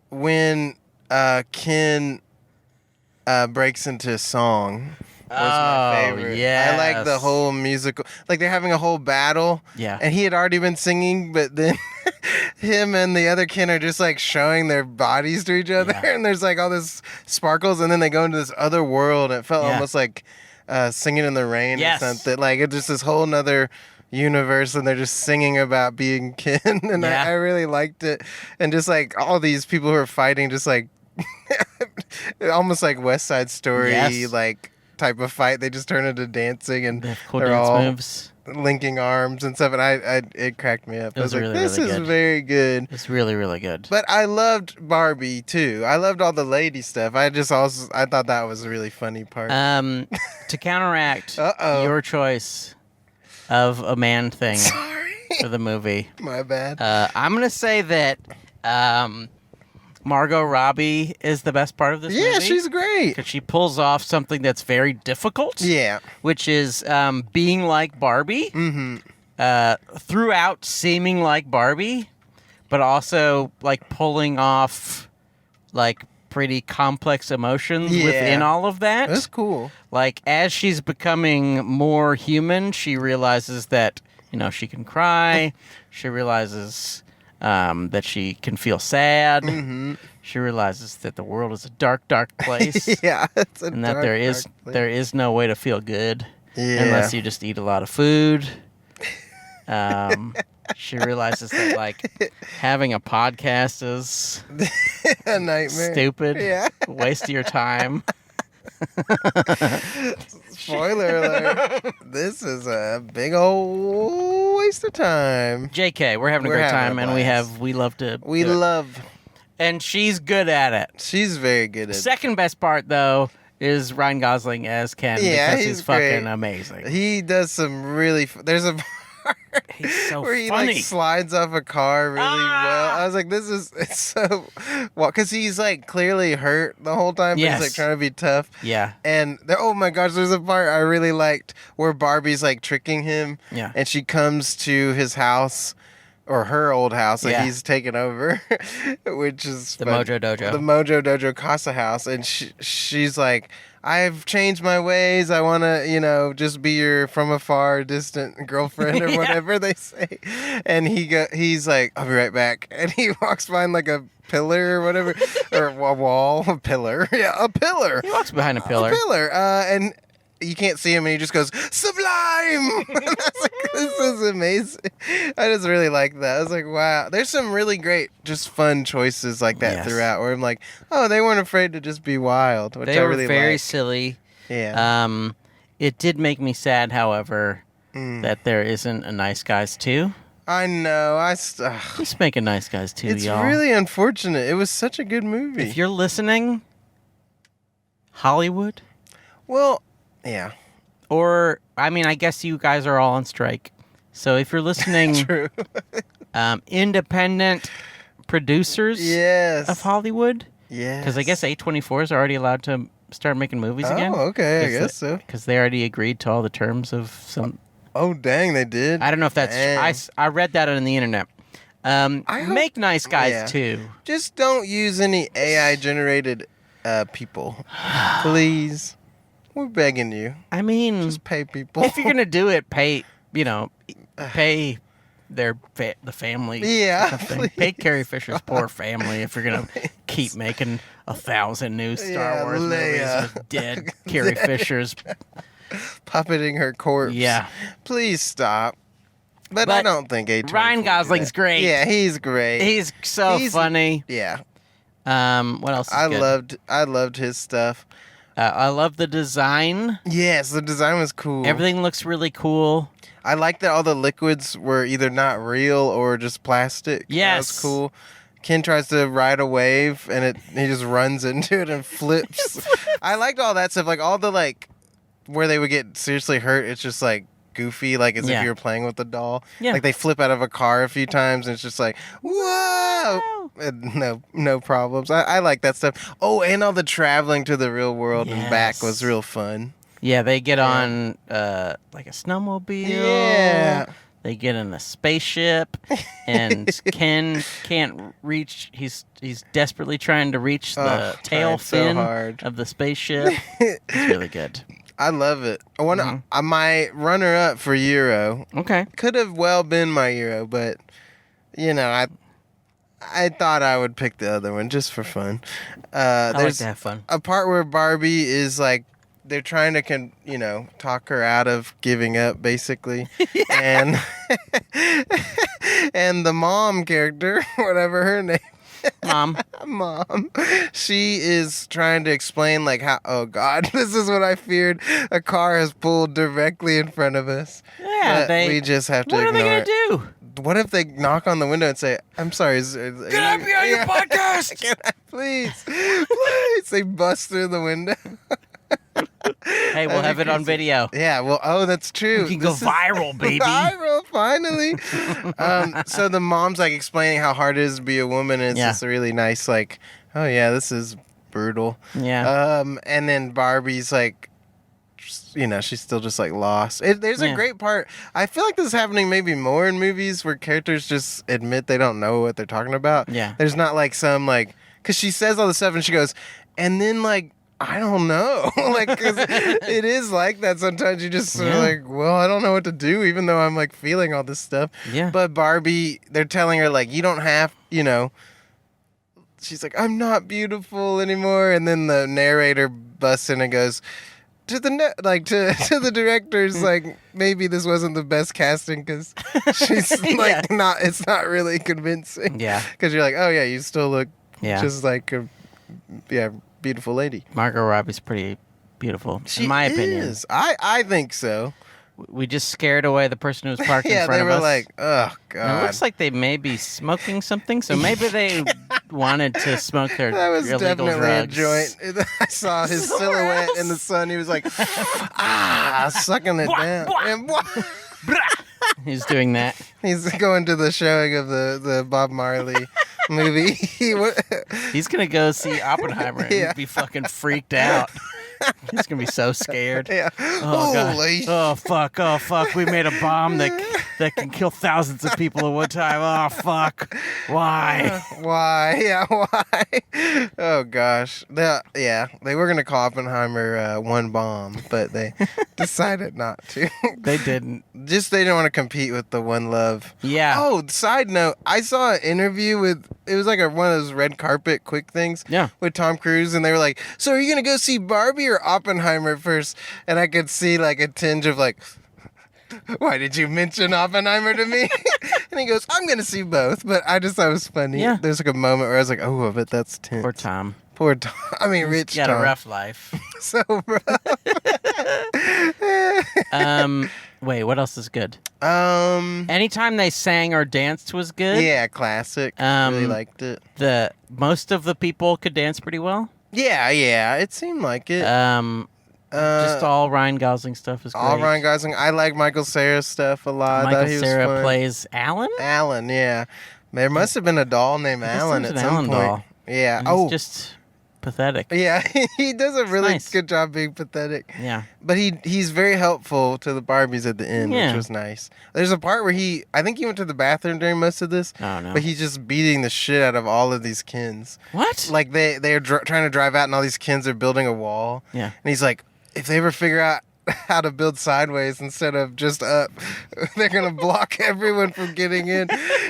[SPEAKER 2] when Ken breaks into song was my favorite. I like the
[SPEAKER 1] yes.
[SPEAKER 2] whole musical, like they're having a whole battle.
[SPEAKER 1] Yeah.
[SPEAKER 2] And he had already been singing, but then him and the other Ken are just like showing their bodies to each other,
[SPEAKER 1] Yeah.
[SPEAKER 2] and there's like all this sparkles, and then they go into this other world. And it felt
[SPEAKER 1] Yeah.
[SPEAKER 2] almost like singing in the rain
[SPEAKER 1] Yes.
[SPEAKER 2] or something. Like it's just this whole nother universe, and they're just singing about being Ken, and
[SPEAKER 1] Yeah.
[SPEAKER 2] I really liked it. And just like all these people who are fighting, just like almost like West Side Story,
[SPEAKER 1] Yes.
[SPEAKER 2] like type of fight. They just turn into dancing, and
[SPEAKER 1] They have cool
[SPEAKER 2] they're
[SPEAKER 1] dance
[SPEAKER 2] all
[SPEAKER 1] moves.
[SPEAKER 2] linking arms and stuff, and it cracked me up.
[SPEAKER 1] It
[SPEAKER 2] I
[SPEAKER 1] was
[SPEAKER 2] was like,
[SPEAKER 1] really,
[SPEAKER 2] this
[SPEAKER 1] really
[SPEAKER 2] is
[SPEAKER 1] good.
[SPEAKER 2] very good.
[SPEAKER 1] It's really, really good.
[SPEAKER 2] But I loved Barbie too. I loved all the lady stuff. I thought that was a really funny part.
[SPEAKER 1] To counteract
[SPEAKER 2] Uh-oh.
[SPEAKER 1] your choice of a man thing
[SPEAKER 2] Sorry,
[SPEAKER 1] for the movie,
[SPEAKER 2] my bad.
[SPEAKER 1] I'm going to say that Margot Robbie is the best part of this movie.
[SPEAKER 2] Yeah, she's great.
[SPEAKER 1] Because she pulls off something that's very difficult.
[SPEAKER 2] Yeah.
[SPEAKER 1] Which is being like Barbie.
[SPEAKER 2] Mm-hmm.
[SPEAKER 1] Throughout seeming like Barbie, but also like pulling off like pretty complex emotions
[SPEAKER 2] Yeah.
[SPEAKER 1] within all of that.
[SPEAKER 2] That's cool.
[SPEAKER 1] Like as she's becoming more human, she realizes that she can cry. She realizes that she can feel sad.
[SPEAKER 2] Mm-hmm.
[SPEAKER 1] She realizes that the world is a dark, dark place,
[SPEAKER 2] Yeah, it's a
[SPEAKER 1] and that
[SPEAKER 2] dark,
[SPEAKER 1] there is
[SPEAKER 2] dark place.
[SPEAKER 1] there is no way to feel good
[SPEAKER 2] Yeah.
[SPEAKER 1] unless you just eat a lot of food. She realizes that like having a podcast is
[SPEAKER 2] a nightmare.
[SPEAKER 1] stupid,
[SPEAKER 2] Yeah.
[SPEAKER 1] waste of your time.
[SPEAKER 2] Spoiler alert. This is a big old waste of time.
[SPEAKER 1] JK, we're having a
[SPEAKER 2] We're
[SPEAKER 1] great
[SPEAKER 2] having
[SPEAKER 1] time,
[SPEAKER 2] a
[SPEAKER 1] and
[SPEAKER 2] blast.
[SPEAKER 1] we love to.
[SPEAKER 2] We
[SPEAKER 1] do it.
[SPEAKER 2] love.
[SPEAKER 1] and she's good at it.
[SPEAKER 2] She's very good at it.
[SPEAKER 1] Second best part though is Ryan Gosling as Ken
[SPEAKER 2] Yeah,
[SPEAKER 1] because
[SPEAKER 2] he's
[SPEAKER 1] he's fucking
[SPEAKER 2] great.
[SPEAKER 1] amazing.
[SPEAKER 2] He does some really. There's a part
[SPEAKER 1] He's so
[SPEAKER 2] where he
[SPEAKER 1] funny.
[SPEAKER 2] like slides off a car really well. I was like, it's so well, because he's like clearly hurt the whole time, but
[SPEAKER 1] Yes.
[SPEAKER 2] he's like trying to be tough.
[SPEAKER 1] Yeah.
[SPEAKER 2] And oh my gosh, there's a part I really liked where Barbie's like tricking him.
[SPEAKER 1] Yeah.
[SPEAKER 2] And she comes to his house. Or her old house that he's taken over, which is
[SPEAKER 1] the Mojo Dojo.
[SPEAKER 2] The Mojo Dojo Casa house. And she's like, I've changed my ways. I want to, just be your from afar distant girlfriend or whatever they say. And he's like, I'll be right back. And he walks behind like a pillar or whatever, or a wall, a pillar. Yeah, a pillar.
[SPEAKER 1] He walks behind a pillar.
[SPEAKER 2] And you can't see him, and he just goes, sublime! I was like, this is amazing. I just really like that. I was like, wow. There's some really great, just fun choices like that throughout, where I'm like, oh, they weren't afraid to just be wild, which
[SPEAKER 1] they
[SPEAKER 2] I
[SPEAKER 1] were
[SPEAKER 2] really
[SPEAKER 1] very
[SPEAKER 2] like.
[SPEAKER 1] silly.
[SPEAKER 2] Yeah.
[SPEAKER 1] It did make me sad, however, that there isn't a Nice Guys 2.
[SPEAKER 2] I know.
[SPEAKER 1] Just make a Nice Guys 2,
[SPEAKER 2] it's
[SPEAKER 1] y'all.
[SPEAKER 2] really unfortunate. It was such a good movie.
[SPEAKER 1] If you're listening, Hollywood...
[SPEAKER 2] Well... Yeah.
[SPEAKER 1] Or, I mean, I guess you guys are all on strike. So if you're listening,
[SPEAKER 2] True.
[SPEAKER 1] Independent producers of Hollywood.
[SPEAKER 2] Yes.
[SPEAKER 1] Because I guess A24 is already allowed to start making movies again.
[SPEAKER 2] Oh, okay. I guess so.
[SPEAKER 1] Because they already agreed to all the terms of some...
[SPEAKER 2] Oh, dang, they did?
[SPEAKER 1] I don't know if that's... I read that on the internet. Make Nice Guys too.
[SPEAKER 2] Just don't use any AI-generated people. Please. We're begging you.
[SPEAKER 1] I mean,
[SPEAKER 2] just pay people.
[SPEAKER 1] If you're gonna do it, pay the family.
[SPEAKER 2] Yeah,
[SPEAKER 1] pay Carrie Fisher's poor family if you're gonna keep making 1,000 new Star Wars movies with dead Carrie Fisher's
[SPEAKER 2] puppeting her corpse.
[SPEAKER 1] Yeah,
[SPEAKER 2] please stop. But I don't think
[SPEAKER 1] Ryan Gosling's great.
[SPEAKER 2] Yeah, he's great.
[SPEAKER 1] He's funny.
[SPEAKER 2] Yeah.
[SPEAKER 1] What else?
[SPEAKER 2] I loved his stuff.
[SPEAKER 1] I love the design.
[SPEAKER 2] Yes, the design was cool.
[SPEAKER 1] Everything looks really cool.
[SPEAKER 2] I like that all the liquids were either not real or just plastic.
[SPEAKER 1] Yes.
[SPEAKER 2] That was cool. Ken tries to ride a wave, and he just runs into it and flips. I liked all that stuff. Like, all the, where they would get seriously hurt, it's just, goofy, as if you were playing with the doll.
[SPEAKER 1] Yeah.
[SPEAKER 2] Like, they flip out of a car a few times, and it's just like, whoa! And no problems. I like that stuff. Oh, and all the traveling to the real world and back was real fun.
[SPEAKER 1] Yeah, they get on, a snowmobile.
[SPEAKER 2] Yeah.
[SPEAKER 1] They get in a spaceship, and Ken can't reach. He's desperately trying to reach the tail fin of the spaceship. It's really good.
[SPEAKER 2] I love it. My runner-up for Euro.
[SPEAKER 1] Okay.
[SPEAKER 2] Could have well been my Euro, but, I thought I would pick the other one just for fun.
[SPEAKER 1] I like to have fun.
[SPEAKER 2] A part where Barbie is they're trying to, talk her out of giving up, basically. And and the mom character, whatever her name.
[SPEAKER 1] Mom.
[SPEAKER 2] She is trying to explain how, oh God, this is what I feared. A car has pulled directly in front of us.
[SPEAKER 1] Yeah,
[SPEAKER 2] we just have to
[SPEAKER 1] ignore it. What are they going to
[SPEAKER 2] do? What if they knock on the window and say, I'm sorry.
[SPEAKER 1] Can I be on your podcast?
[SPEAKER 2] Can I, please. They bust through the window.
[SPEAKER 1] Hey, we'll have it on video.
[SPEAKER 2] Yeah, well, that's true.
[SPEAKER 1] We can go viral, baby.
[SPEAKER 2] Viral, finally. So the mom's explaining how hard it is to be a woman, and it's just really nice, oh yeah, this is brutal.
[SPEAKER 1] Yeah.
[SPEAKER 2] And then Barbie's she's still just lost. There's a great part. I feel like this is happening maybe more in movies where characters just admit they don't know what they're talking about.
[SPEAKER 1] Yeah.
[SPEAKER 2] There's not because she says all this stuff and she goes, and then I don't know. Cause it is like that. Sometimes you just sort of well, I don't know what to do, even though I'm feeling all this stuff.
[SPEAKER 1] Yeah.
[SPEAKER 2] But Barbie, they're telling her you don't have, she's like, I'm not beautiful anymore. And then the narrator busts in and goes, to the to the directors, maybe this wasn't the best casting because she's not. It's not really convincing.
[SPEAKER 1] Yeah.
[SPEAKER 2] Because you're oh yeah, you still look just like a beautiful lady.
[SPEAKER 1] Margot Robbie's pretty beautiful, in my opinion.
[SPEAKER 2] I think so.
[SPEAKER 1] We just scared away the person who was parked in front of us.
[SPEAKER 2] Yeah, they were oh, God.
[SPEAKER 1] And it looks like they may be smoking something, so maybe they wanted to smoke their
[SPEAKER 2] that was
[SPEAKER 1] illegal
[SPEAKER 2] definitely
[SPEAKER 1] drugs.
[SPEAKER 2] A joint. I saw his silhouette in the sun. He was sucking it down.
[SPEAKER 1] He's doing that.
[SPEAKER 2] He's going to the showing of the Bob Marley movie.
[SPEAKER 1] He's gonna go see Oppenheimer and be fucking freaked out. He's gonna be so scared.
[SPEAKER 2] Yeah.
[SPEAKER 1] Oh
[SPEAKER 2] Holy
[SPEAKER 1] god. Oh fuck. We made a bomb that can kill thousands of people at one time. Oh fuck. Why?
[SPEAKER 2] Why? Yeah, why? Oh gosh. They were gonna call Oppenheimer one bomb, but they decided not to.
[SPEAKER 1] They didn't.
[SPEAKER 2] They didn't want to compete with the One Love.
[SPEAKER 1] Yeah.
[SPEAKER 2] Oh, side note, I saw an interview it was like one of those red carpet quick things.
[SPEAKER 1] Yeah.
[SPEAKER 2] With Tom Cruise, and they were like, "So are you gonna go see Barbie or Oppenheimer first?" And I could see like a tinge of like, "Why did you mention Oppenheimer to me?" And he goes, "I'm gonna see both," but I just thought it was funny.
[SPEAKER 1] Yeah.
[SPEAKER 2] There's like a moment where I was like, "Oh, I bet that's tense."
[SPEAKER 1] Poor Tom.
[SPEAKER 2] Poor Tom. I mean, rich
[SPEAKER 1] He's got
[SPEAKER 2] Tom.
[SPEAKER 1] a rough life.
[SPEAKER 2] So rough.
[SPEAKER 1] Wait, what else is good?
[SPEAKER 2] Um.
[SPEAKER 1] Anytime they sang or danced was good.
[SPEAKER 2] Yeah, classic. Really liked it.
[SPEAKER 1] Most of the people could dance pretty well.
[SPEAKER 2] Yeah, it seemed like it.
[SPEAKER 1] Just all Ryan Gosling stuff is great.
[SPEAKER 2] All Ryan Gosling. I like Michael Cera's stuff a lot.
[SPEAKER 1] Michael
[SPEAKER 2] He was
[SPEAKER 1] Cera
[SPEAKER 2] fun.
[SPEAKER 1] plays Alan.
[SPEAKER 2] Alan, yeah. There must have been a doll named
[SPEAKER 1] I guess
[SPEAKER 2] Alan
[SPEAKER 1] there's
[SPEAKER 2] at
[SPEAKER 1] an
[SPEAKER 2] some
[SPEAKER 1] Alan
[SPEAKER 2] point.
[SPEAKER 1] doll.
[SPEAKER 2] Yeah.
[SPEAKER 1] And
[SPEAKER 2] Oh,
[SPEAKER 1] he's just pathetic.
[SPEAKER 2] yeah. He does a really
[SPEAKER 1] nice.
[SPEAKER 2] good job being pathetic.
[SPEAKER 1] Yeah.
[SPEAKER 2] But he's very helpful to the Barbies at the end,
[SPEAKER 1] Yeah.
[SPEAKER 2] which was nice. There's a part where I think he went to the bathroom during most of this.
[SPEAKER 1] Oh no.
[SPEAKER 2] But he's just beating the shit out of all of these Kens.
[SPEAKER 1] What?
[SPEAKER 2] Like they're trying to drive out, and all these Kens are building a wall.
[SPEAKER 1] Yeah.
[SPEAKER 2] And he's like, if they ever figure out how to build sideways instead of just up, they're gonna block everyone from getting in.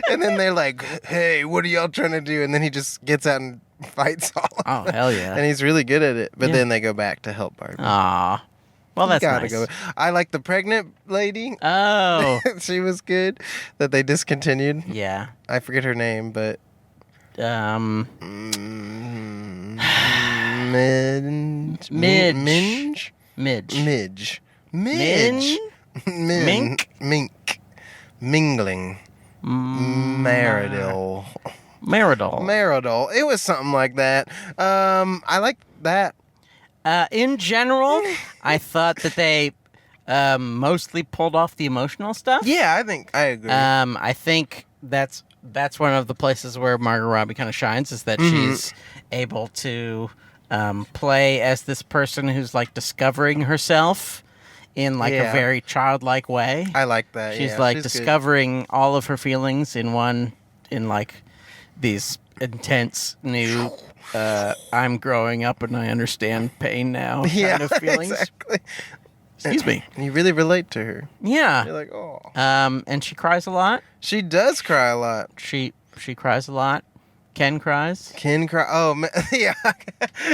[SPEAKER 2] And then they're like, "Hey, what are y'all trying to do?" And then he just gets out and fights all of
[SPEAKER 1] Oh hell yeah.
[SPEAKER 2] And he's really good at it. But
[SPEAKER 1] Yeah.
[SPEAKER 2] then they go back to help Barbie.
[SPEAKER 1] Aw. Well, that's
[SPEAKER 2] Gotta
[SPEAKER 1] nice.
[SPEAKER 2] go. I like the pregnant lady.
[SPEAKER 1] Oh.
[SPEAKER 2] She was good. That they discontinued.
[SPEAKER 1] Yeah.
[SPEAKER 2] I forget her name, but Midge.
[SPEAKER 1] Midge.
[SPEAKER 2] Midge.
[SPEAKER 1] Min?
[SPEAKER 2] Mink. Mink. Mingling. Maridil.
[SPEAKER 1] Maridol.
[SPEAKER 2] It was something like that. I like that.
[SPEAKER 1] In general, I thought that they mostly pulled off the emotional stuff.
[SPEAKER 2] Yeah, I think I agree.
[SPEAKER 1] I think that's one of the places where Margot Robbie kind of shines, is that she's able to play as this person who's like discovering herself in like a very childlike way.
[SPEAKER 2] I like that.
[SPEAKER 1] She's
[SPEAKER 2] yeah,
[SPEAKER 1] like
[SPEAKER 2] she's
[SPEAKER 1] discovering all of her feelings in like these intense new I'm growing up and I understand pain now kind of feelings.
[SPEAKER 2] Exactly.
[SPEAKER 1] Excuse me.
[SPEAKER 2] You really relate to her.
[SPEAKER 1] Yeah.
[SPEAKER 2] You're like, oh.
[SPEAKER 1] And she cries a lot.
[SPEAKER 2] She does cry a lot.
[SPEAKER 1] She cries a lot. Ken cries.
[SPEAKER 2] Ken cry. Oh, yeah.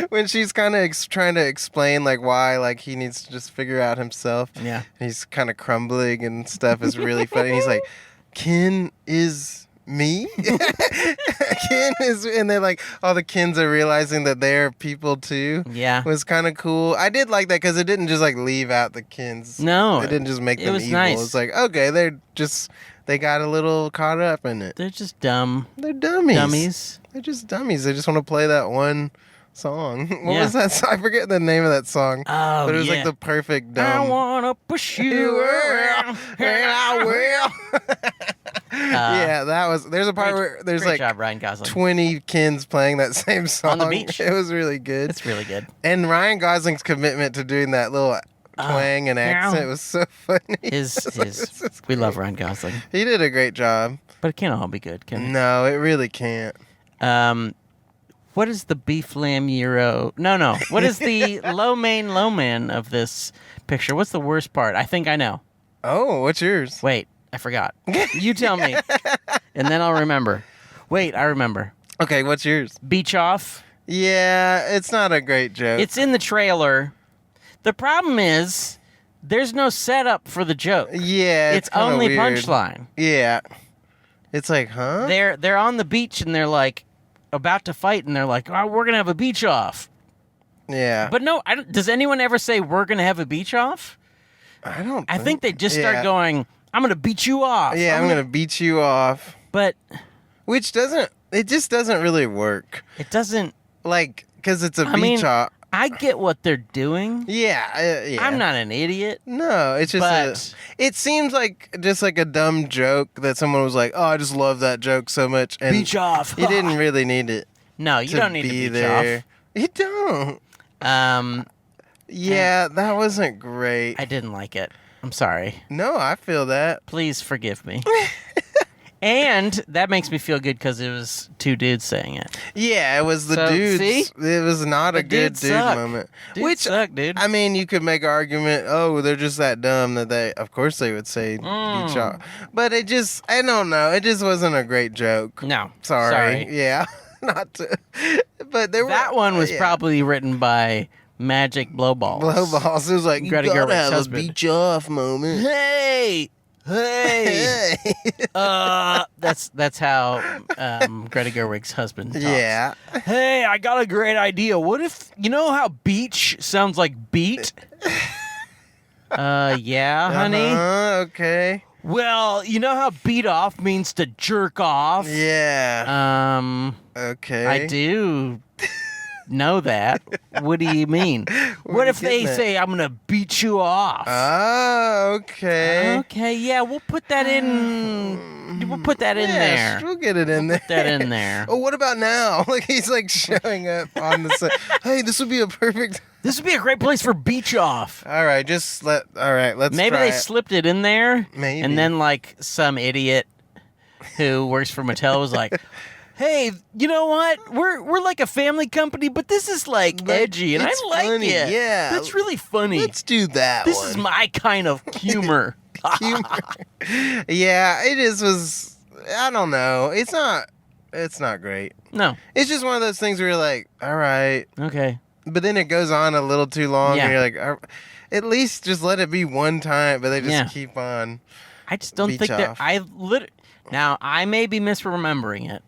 [SPEAKER 2] When she's kind of trying to explain like why like he needs to just figure out himself.
[SPEAKER 1] Yeah.
[SPEAKER 2] He's kind of crumbling and stuff is really funny. And he's like, Ken is me. Ken is, and they're like, all the Kens are realizing that they're people too.
[SPEAKER 1] Yeah.
[SPEAKER 2] It was kind of cool. I did like that because it didn't just like leave out the Kens.
[SPEAKER 1] No.
[SPEAKER 2] It didn't just make
[SPEAKER 1] it
[SPEAKER 2] them
[SPEAKER 1] was
[SPEAKER 2] evil.
[SPEAKER 1] nice.
[SPEAKER 2] It's like, okay, they got a little caught up in it.
[SPEAKER 1] They're just dumb.
[SPEAKER 2] They're dummies.
[SPEAKER 1] Dummies.
[SPEAKER 2] They're just dummies. They just want to play that one song. What
[SPEAKER 1] Yeah.
[SPEAKER 2] was that song? I forget the name of that song.
[SPEAKER 1] Oh,
[SPEAKER 2] But it was
[SPEAKER 1] yeah.
[SPEAKER 2] like the perfect
[SPEAKER 1] I
[SPEAKER 2] dumb.
[SPEAKER 1] wanna push you around, and I will.
[SPEAKER 2] Yeah, that was. There's a part where there's
[SPEAKER 1] Great
[SPEAKER 2] like
[SPEAKER 1] job, Ryan Gosling.
[SPEAKER 2] 20 Kens playing that same song.
[SPEAKER 1] On the beach.
[SPEAKER 2] It was really good.
[SPEAKER 1] It's really good.
[SPEAKER 2] And Ryan Gosling's commitment to doing that little twang and accent was so funny.
[SPEAKER 1] We love Ryan Gosling,
[SPEAKER 2] He did a great job.
[SPEAKER 1] but it can't all be good, can it?
[SPEAKER 2] No, it really can't.
[SPEAKER 1] What is the beef lamb gyro? No. What is the low man of this picture? What's the worst part? I think I know.
[SPEAKER 2] Oh, what's yours?
[SPEAKER 1] Wait, I forgot. You tell me, and then I'll remember. Wait, I remember.
[SPEAKER 2] Okay, what's yours?
[SPEAKER 1] Beach off.
[SPEAKER 2] Yeah, it's not a great joke.
[SPEAKER 1] It's in the trailer. The problem is there's no setup for the joke.
[SPEAKER 2] Yeah,
[SPEAKER 1] It's
[SPEAKER 2] kinda
[SPEAKER 1] only
[SPEAKER 2] weird.
[SPEAKER 1] punchline.
[SPEAKER 2] Yeah. It's like, huh?
[SPEAKER 1] They're on the beach and they're like about to fight and they're like, "Oh, we're gonna have a beach off."
[SPEAKER 2] Yeah.
[SPEAKER 1] But no, does anyone ever say we're gonna have a beach off? I think they just start going, "I'm gonna beat you off."
[SPEAKER 2] Yeah, I'm gonna beat you off.
[SPEAKER 1] But
[SPEAKER 2] Which it just doesn't really work.
[SPEAKER 1] it doesn't.
[SPEAKER 2] Like, because it's a
[SPEAKER 1] I mean,
[SPEAKER 2] beach off.
[SPEAKER 1] I get what they're doing.
[SPEAKER 2] Yeah.
[SPEAKER 1] I'm not an idiot.
[SPEAKER 2] No, it's just it seems like just like a dumb joke that someone was like, "Oh, I just love that joke so much." And
[SPEAKER 1] beach off.
[SPEAKER 2] You didn't really need it.
[SPEAKER 1] No, you don't need to beach
[SPEAKER 2] there.
[SPEAKER 1] off.
[SPEAKER 2] You don't. Yeah, that wasn't great.
[SPEAKER 1] I didn't like it. I'm sorry.
[SPEAKER 2] No, I feel that.
[SPEAKER 1] Please forgive me. And that makes me feel good because it was two dudes saying it.
[SPEAKER 2] Yeah, it was the dudes.
[SPEAKER 1] See?
[SPEAKER 2] It was not a good dude moment.
[SPEAKER 1] Dudes suck, dude.
[SPEAKER 2] I mean, you could make an argument, oh, they're just that dumb that of course they would say beach off. But it just, I don't know. It just wasn't a great joke.
[SPEAKER 1] No.
[SPEAKER 2] Sorry. Yeah. Not to. But
[SPEAKER 1] that one was probably written by Magic Blowballs.
[SPEAKER 2] Blowballs. It was like,
[SPEAKER 1] Greta
[SPEAKER 2] you gotta
[SPEAKER 1] Gerwig's
[SPEAKER 2] have
[SPEAKER 1] husband.
[SPEAKER 2] a beach off moment.
[SPEAKER 1] Hey! That's how Greta Gerwig's husband talks.
[SPEAKER 2] Yeah.
[SPEAKER 1] Hey, I got a great idea. What if, you know how beach sounds like beat? Yeah, honey.
[SPEAKER 2] Okay.
[SPEAKER 1] Well, you know how beat off means to jerk off?
[SPEAKER 2] Yeah. Okay.
[SPEAKER 1] I do know that. What do you mean? What if they say, I'm going to beat you off?
[SPEAKER 2] Oh, okay.
[SPEAKER 1] Okay, yeah, we'll put that in. We'll put that in there.
[SPEAKER 2] We'll get it in there.
[SPEAKER 1] Put that in there.
[SPEAKER 2] Oh, what about now? Like he's like showing up on the set. Hey, this would be a perfect.
[SPEAKER 1] This would be a great place for beach off.
[SPEAKER 2] All right, let's.
[SPEAKER 1] Maybe
[SPEAKER 2] try
[SPEAKER 1] they
[SPEAKER 2] it.
[SPEAKER 1] slipped it in there.
[SPEAKER 2] Maybe.
[SPEAKER 1] And then like some idiot who works for Mattel was like, hey, you know what? We're like a family company, but this is like edgy, and I like
[SPEAKER 2] funny.
[SPEAKER 1] it.
[SPEAKER 2] Yeah,
[SPEAKER 1] that's really funny.
[SPEAKER 2] Let's do that.
[SPEAKER 1] This is my kind of humor.
[SPEAKER 2] Yeah, it is. Was I don't know. It's not great.
[SPEAKER 1] No,
[SPEAKER 2] it's just one of those things where you're like, all right,
[SPEAKER 1] okay,
[SPEAKER 2] but then it goes on a little too long, and you're like, at least just let it be one time. But they just keep on. I
[SPEAKER 1] just don't think that Now I may be misremembering it.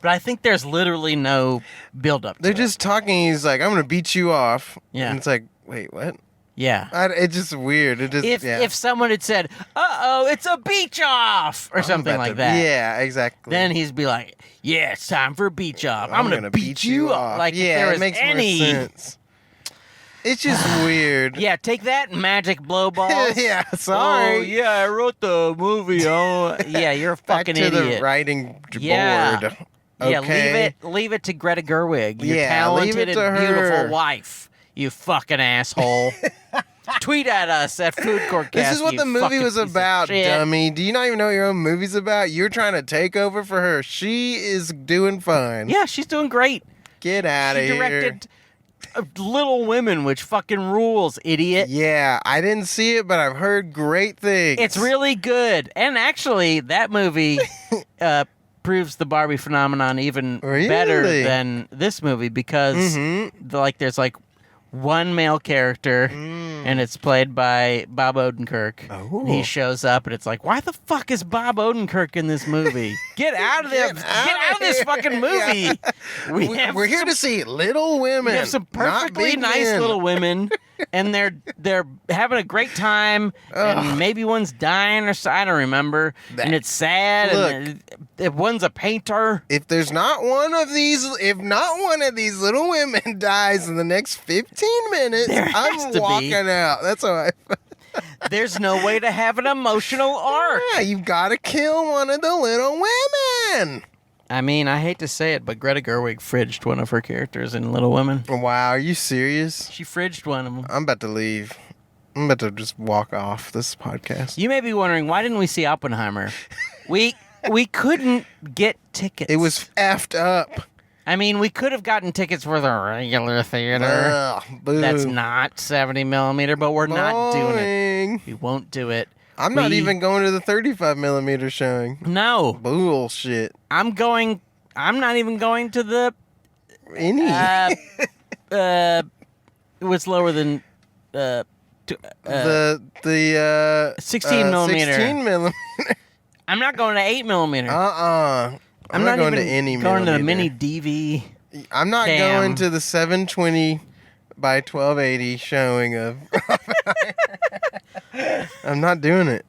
[SPEAKER 1] But I think there's literally no build-up to
[SPEAKER 2] They're just talking. He's like, I'm going to beat you off.
[SPEAKER 1] Yeah.
[SPEAKER 2] And it's like, wait, what?
[SPEAKER 1] Yeah.
[SPEAKER 2] It's just weird. It just,
[SPEAKER 1] if someone had said, uh-oh, it's a beach off, or something like that.
[SPEAKER 2] Yeah, exactly.
[SPEAKER 1] Then he'd be like, yeah, it's time for a beach off. I'm going to beat you off. Like,
[SPEAKER 2] yeah,
[SPEAKER 1] if there was
[SPEAKER 2] it makes
[SPEAKER 1] any...
[SPEAKER 2] more sense. It's just weird.
[SPEAKER 1] Yeah, take that, Magic Blowballs.
[SPEAKER 2] Yeah, sorry.
[SPEAKER 1] Oh, yeah, I wrote the movie. Oh, yeah, you're a fucking
[SPEAKER 2] Back to
[SPEAKER 1] idiot.
[SPEAKER 2] the writing board.
[SPEAKER 1] Yeah,
[SPEAKER 2] Okay.
[SPEAKER 1] leave it to Greta Gerwig, your
[SPEAKER 2] leave it
[SPEAKER 1] talented
[SPEAKER 2] to
[SPEAKER 1] and
[SPEAKER 2] her.
[SPEAKER 1] beautiful wife. You fucking asshole. Tweet at us at Food Court Cast.
[SPEAKER 2] This is what the movie was about, dummy. Do you not even know what your own movie's about? You're trying to take over for her. She is doing fine.
[SPEAKER 1] Yeah, she's doing great.
[SPEAKER 2] Get out of here.
[SPEAKER 1] She directed Little Women, which fucking rules, idiot.
[SPEAKER 2] Yeah, I didn't see it, but I've heard great things.
[SPEAKER 1] It's really good. And actually, that movie proves the Barbie phenomenon even better than this movie because there's like one male character and it's played by Bob Odenkirk.
[SPEAKER 2] Oh.
[SPEAKER 1] He shows up and it's like, why the fuck is Bob Odenkirk in this movie? Get out of there! Get out of this fucking movie!
[SPEAKER 2] Yeah. We're here to see Little Women.
[SPEAKER 1] We have some perfectly nice little women, and they're having a great time. And maybe one's dying or so, I don't remember. And it's sad.
[SPEAKER 2] Look,
[SPEAKER 1] and one's a painter.
[SPEAKER 2] If not one of these little women dies in the next 15 minutes, I'm walking out. That's how I feel.
[SPEAKER 1] There's no way to have an emotional arc.
[SPEAKER 2] Yeah, you've got to kill one of the Little Women.
[SPEAKER 1] I mean, I hate to say it, but Greta Gerwig fridged one of her characters in Little Women.
[SPEAKER 2] Wow, are you serious?
[SPEAKER 1] She fridged one of them.
[SPEAKER 2] I'm about to leave. I'm about to just walk off this podcast.
[SPEAKER 1] You may be wondering, why didn't we see Oppenheimer? We couldn't get tickets.
[SPEAKER 2] It was effed up.
[SPEAKER 1] I mean, we could have gotten tickets for the regular theater.
[SPEAKER 2] Ugh, boo.
[SPEAKER 1] That's not 70 millimeter, but we're not doing it. We won't do it.
[SPEAKER 2] I'm not even going to the 35 millimeter showing.
[SPEAKER 1] No.
[SPEAKER 2] Bullshit.
[SPEAKER 1] I'm not even going to the...
[SPEAKER 2] Any.
[SPEAKER 1] What's lower than... the
[SPEAKER 2] 16
[SPEAKER 1] millimeter.
[SPEAKER 2] 16 millimeter.
[SPEAKER 1] I'm not going to 8 millimeter.
[SPEAKER 2] I'm not going to any
[SPEAKER 1] going
[SPEAKER 2] millimeter.
[SPEAKER 1] to the mini DV.
[SPEAKER 2] I'm not going to the 720 by 1280 showing of. I'm not doing it.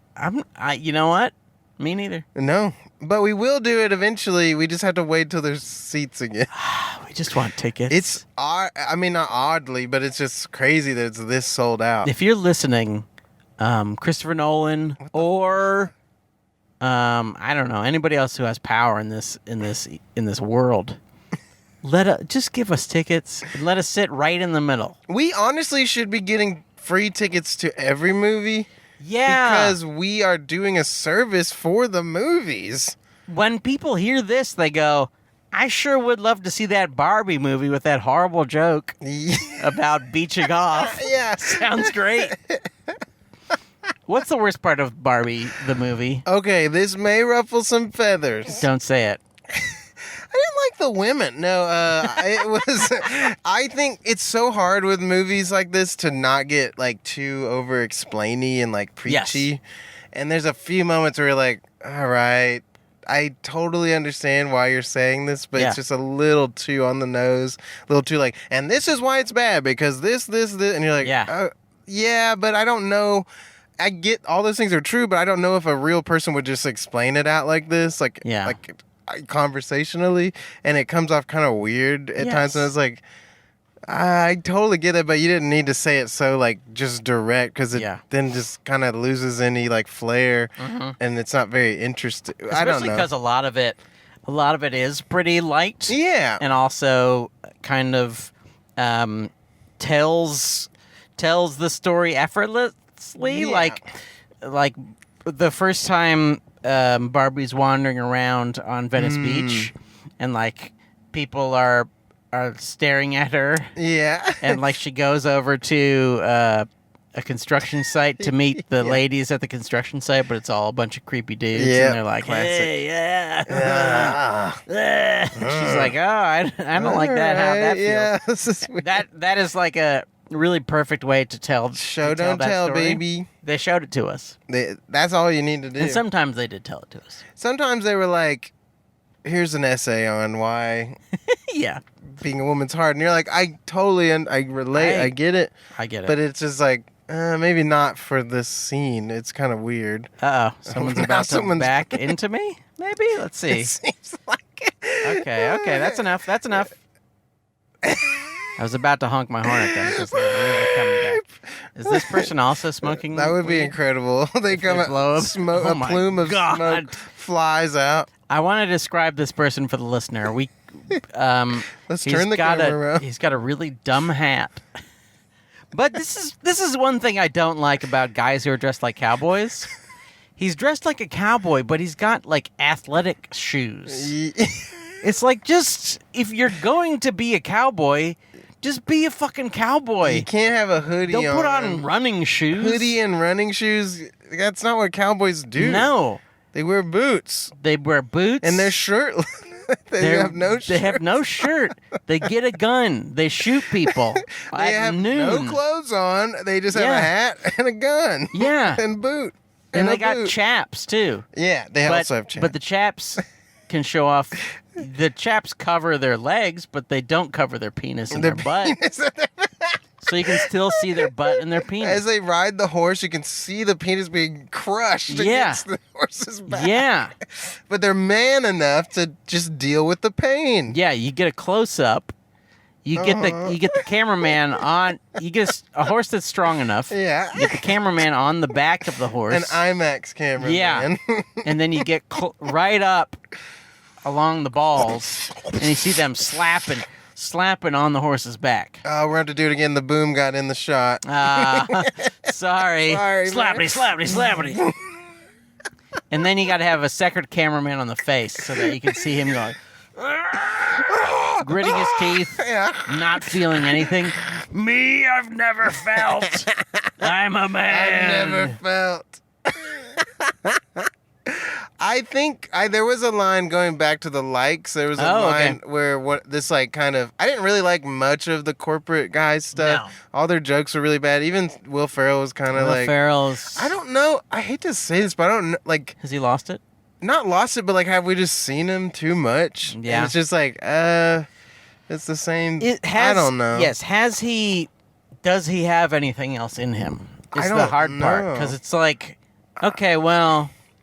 [SPEAKER 1] You know what? Me neither.
[SPEAKER 2] No, but we will do it eventually. We just have to wait till there's seats again.
[SPEAKER 1] We just want tickets.
[SPEAKER 2] It's odd. I mean, not oddly, but it's just crazy that it's this sold out.
[SPEAKER 1] If you're listening, Christopher Nolan or I don't know, anybody else who has power in this world, just give us tickets and let us sit right in the middle.
[SPEAKER 2] We honestly should be getting free tickets to every movie.
[SPEAKER 1] Yeah.
[SPEAKER 2] Because we are doing a service for the movies.
[SPEAKER 1] When people hear this, they go, I sure would love to see that Barbie movie with that horrible joke about beaching off.
[SPEAKER 2] Yeah.
[SPEAKER 1] Sounds great. What's the worst part of Barbie, the movie?
[SPEAKER 2] Okay, this may ruffle some feathers.
[SPEAKER 1] Don't say it.
[SPEAKER 2] I didn't like the women. No, it was. I think it's so hard with movies like this to not get like too over explainy and like preachy.
[SPEAKER 1] Yes.
[SPEAKER 2] And there's a few moments where you're like, all right, I totally understand why you're saying this, but it's just a little too on the nose, a little too like, and this is why it's bad because this, and you're like, yeah, but I don't know. I get all those things are true, but I don't know if a real person would just explain it out like this, like conversationally, and it comes off kind of weird at times. And it's like, I totally get it, but you didn't need to say it so like just direct because it then just kind of loses any like flair, and it's not very interesting. I don't know,
[SPEAKER 1] because a lot of it is pretty light, and also kind of tells the story effortlessly, like the first time. Barbie's wandering around on Venice Beach, and like people are staring at her. Yeah, and like she goes over to a construction site to meet the ladies at the construction site, but it's all a bunch of creepy dudes, and they're like, "Hey, She's like, "Oh, I don't like that. How that feels." That is like a really perfect way to tell.
[SPEAKER 2] Show don't tell, baby.
[SPEAKER 1] They showed it to us.
[SPEAKER 2] That's all you need to do.
[SPEAKER 1] And sometimes they did tell it to us.
[SPEAKER 2] Sometimes they were like, here's an essay on why being a woman's hard. And you're like, I totally I relate. I get it. But it's just like, maybe not for this scene. It's kind of weird.
[SPEAKER 1] Uh-oh. Someone's about to back into me? Maybe? Let's see.
[SPEAKER 2] It seems like it.
[SPEAKER 1] Okay. That's enough. I was about to honk my horn at them because they're really coming back. Is this person also smoking?
[SPEAKER 2] That would be incredible. They come out, a plume of smoke flies out.
[SPEAKER 1] I want to describe this person for the listener.
[SPEAKER 2] Let's turn the camera around.
[SPEAKER 1] He's got a really dumb hat. But this is one thing I don't like about guys who are dressed like cowboys. He's dressed like a cowboy, but he's got like athletic shoes. It's like, just if you're going to be a cowboy, just be a fucking cowboy.
[SPEAKER 2] You can't have a hoodie on.
[SPEAKER 1] Don't put on running shoes.
[SPEAKER 2] Hoodie and running shoes, that's not what cowboys do.
[SPEAKER 1] No.
[SPEAKER 2] They wear boots.
[SPEAKER 1] And they're
[SPEAKER 2] shirtless. They have no shirt.
[SPEAKER 1] They have no shirt. They get a gun. They shoot people
[SPEAKER 2] They have
[SPEAKER 1] noon.
[SPEAKER 2] No clothes on. They just have a hat and a gun.
[SPEAKER 1] Yeah.
[SPEAKER 2] And boot.
[SPEAKER 1] And they got chaps, too.
[SPEAKER 2] Yeah, they also have chaps.
[SPEAKER 1] But the chaps can show off. The chaps cover their legs, but they don't cover their penis and their butt. So you can still see their butt and their penis.
[SPEAKER 2] As they ride the horse, you can see the penis being crushed against the horse's back.
[SPEAKER 1] Yeah.
[SPEAKER 2] But they're man enough to just deal with the pain.
[SPEAKER 1] Yeah, you get a close-up. You get the cameraman on. You get a horse that's strong enough.
[SPEAKER 2] Yeah.
[SPEAKER 1] You get the cameraman on the back of the horse.
[SPEAKER 2] An IMAX cameraman.
[SPEAKER 1] Yeah. And then you get right up along the balls, and you see them slapping on the horse's back.
[SPEAKER 2] We're going to have to do it again. The boom got in the shot.
[SPEAKER 1] Sorry. Slappity. And then you got to have a second cameraman on the face so that you can see him going, gritting his teeth, not feeling anything. Me, I've never felt. I'm a man.
[SPEAKER 2] I've never felt. I think there was a line going back to the likes. There was a line where this like kind of, I didn't really like much of the corporate guys stuff. No. All their jokes were really bad. Even Will Ferrell was kind of like.
[SPEAKER 1] Will Ferrell's.
[SPEAKER 2] I don't know. I hate to say this, but I don't know. Like.
[SPEAKER 1] Has he lost it?
[SPEAKER 2] Not lost it, but like, have we just seen him too much?
[SPEAKER 1] Yeah.
[SPEAKER 2] And it's just like, it's the same. I don't know.
[SPEAKER 1] Yes. Does he have anything else in him? It's the hard part. Because it's like, okay, well.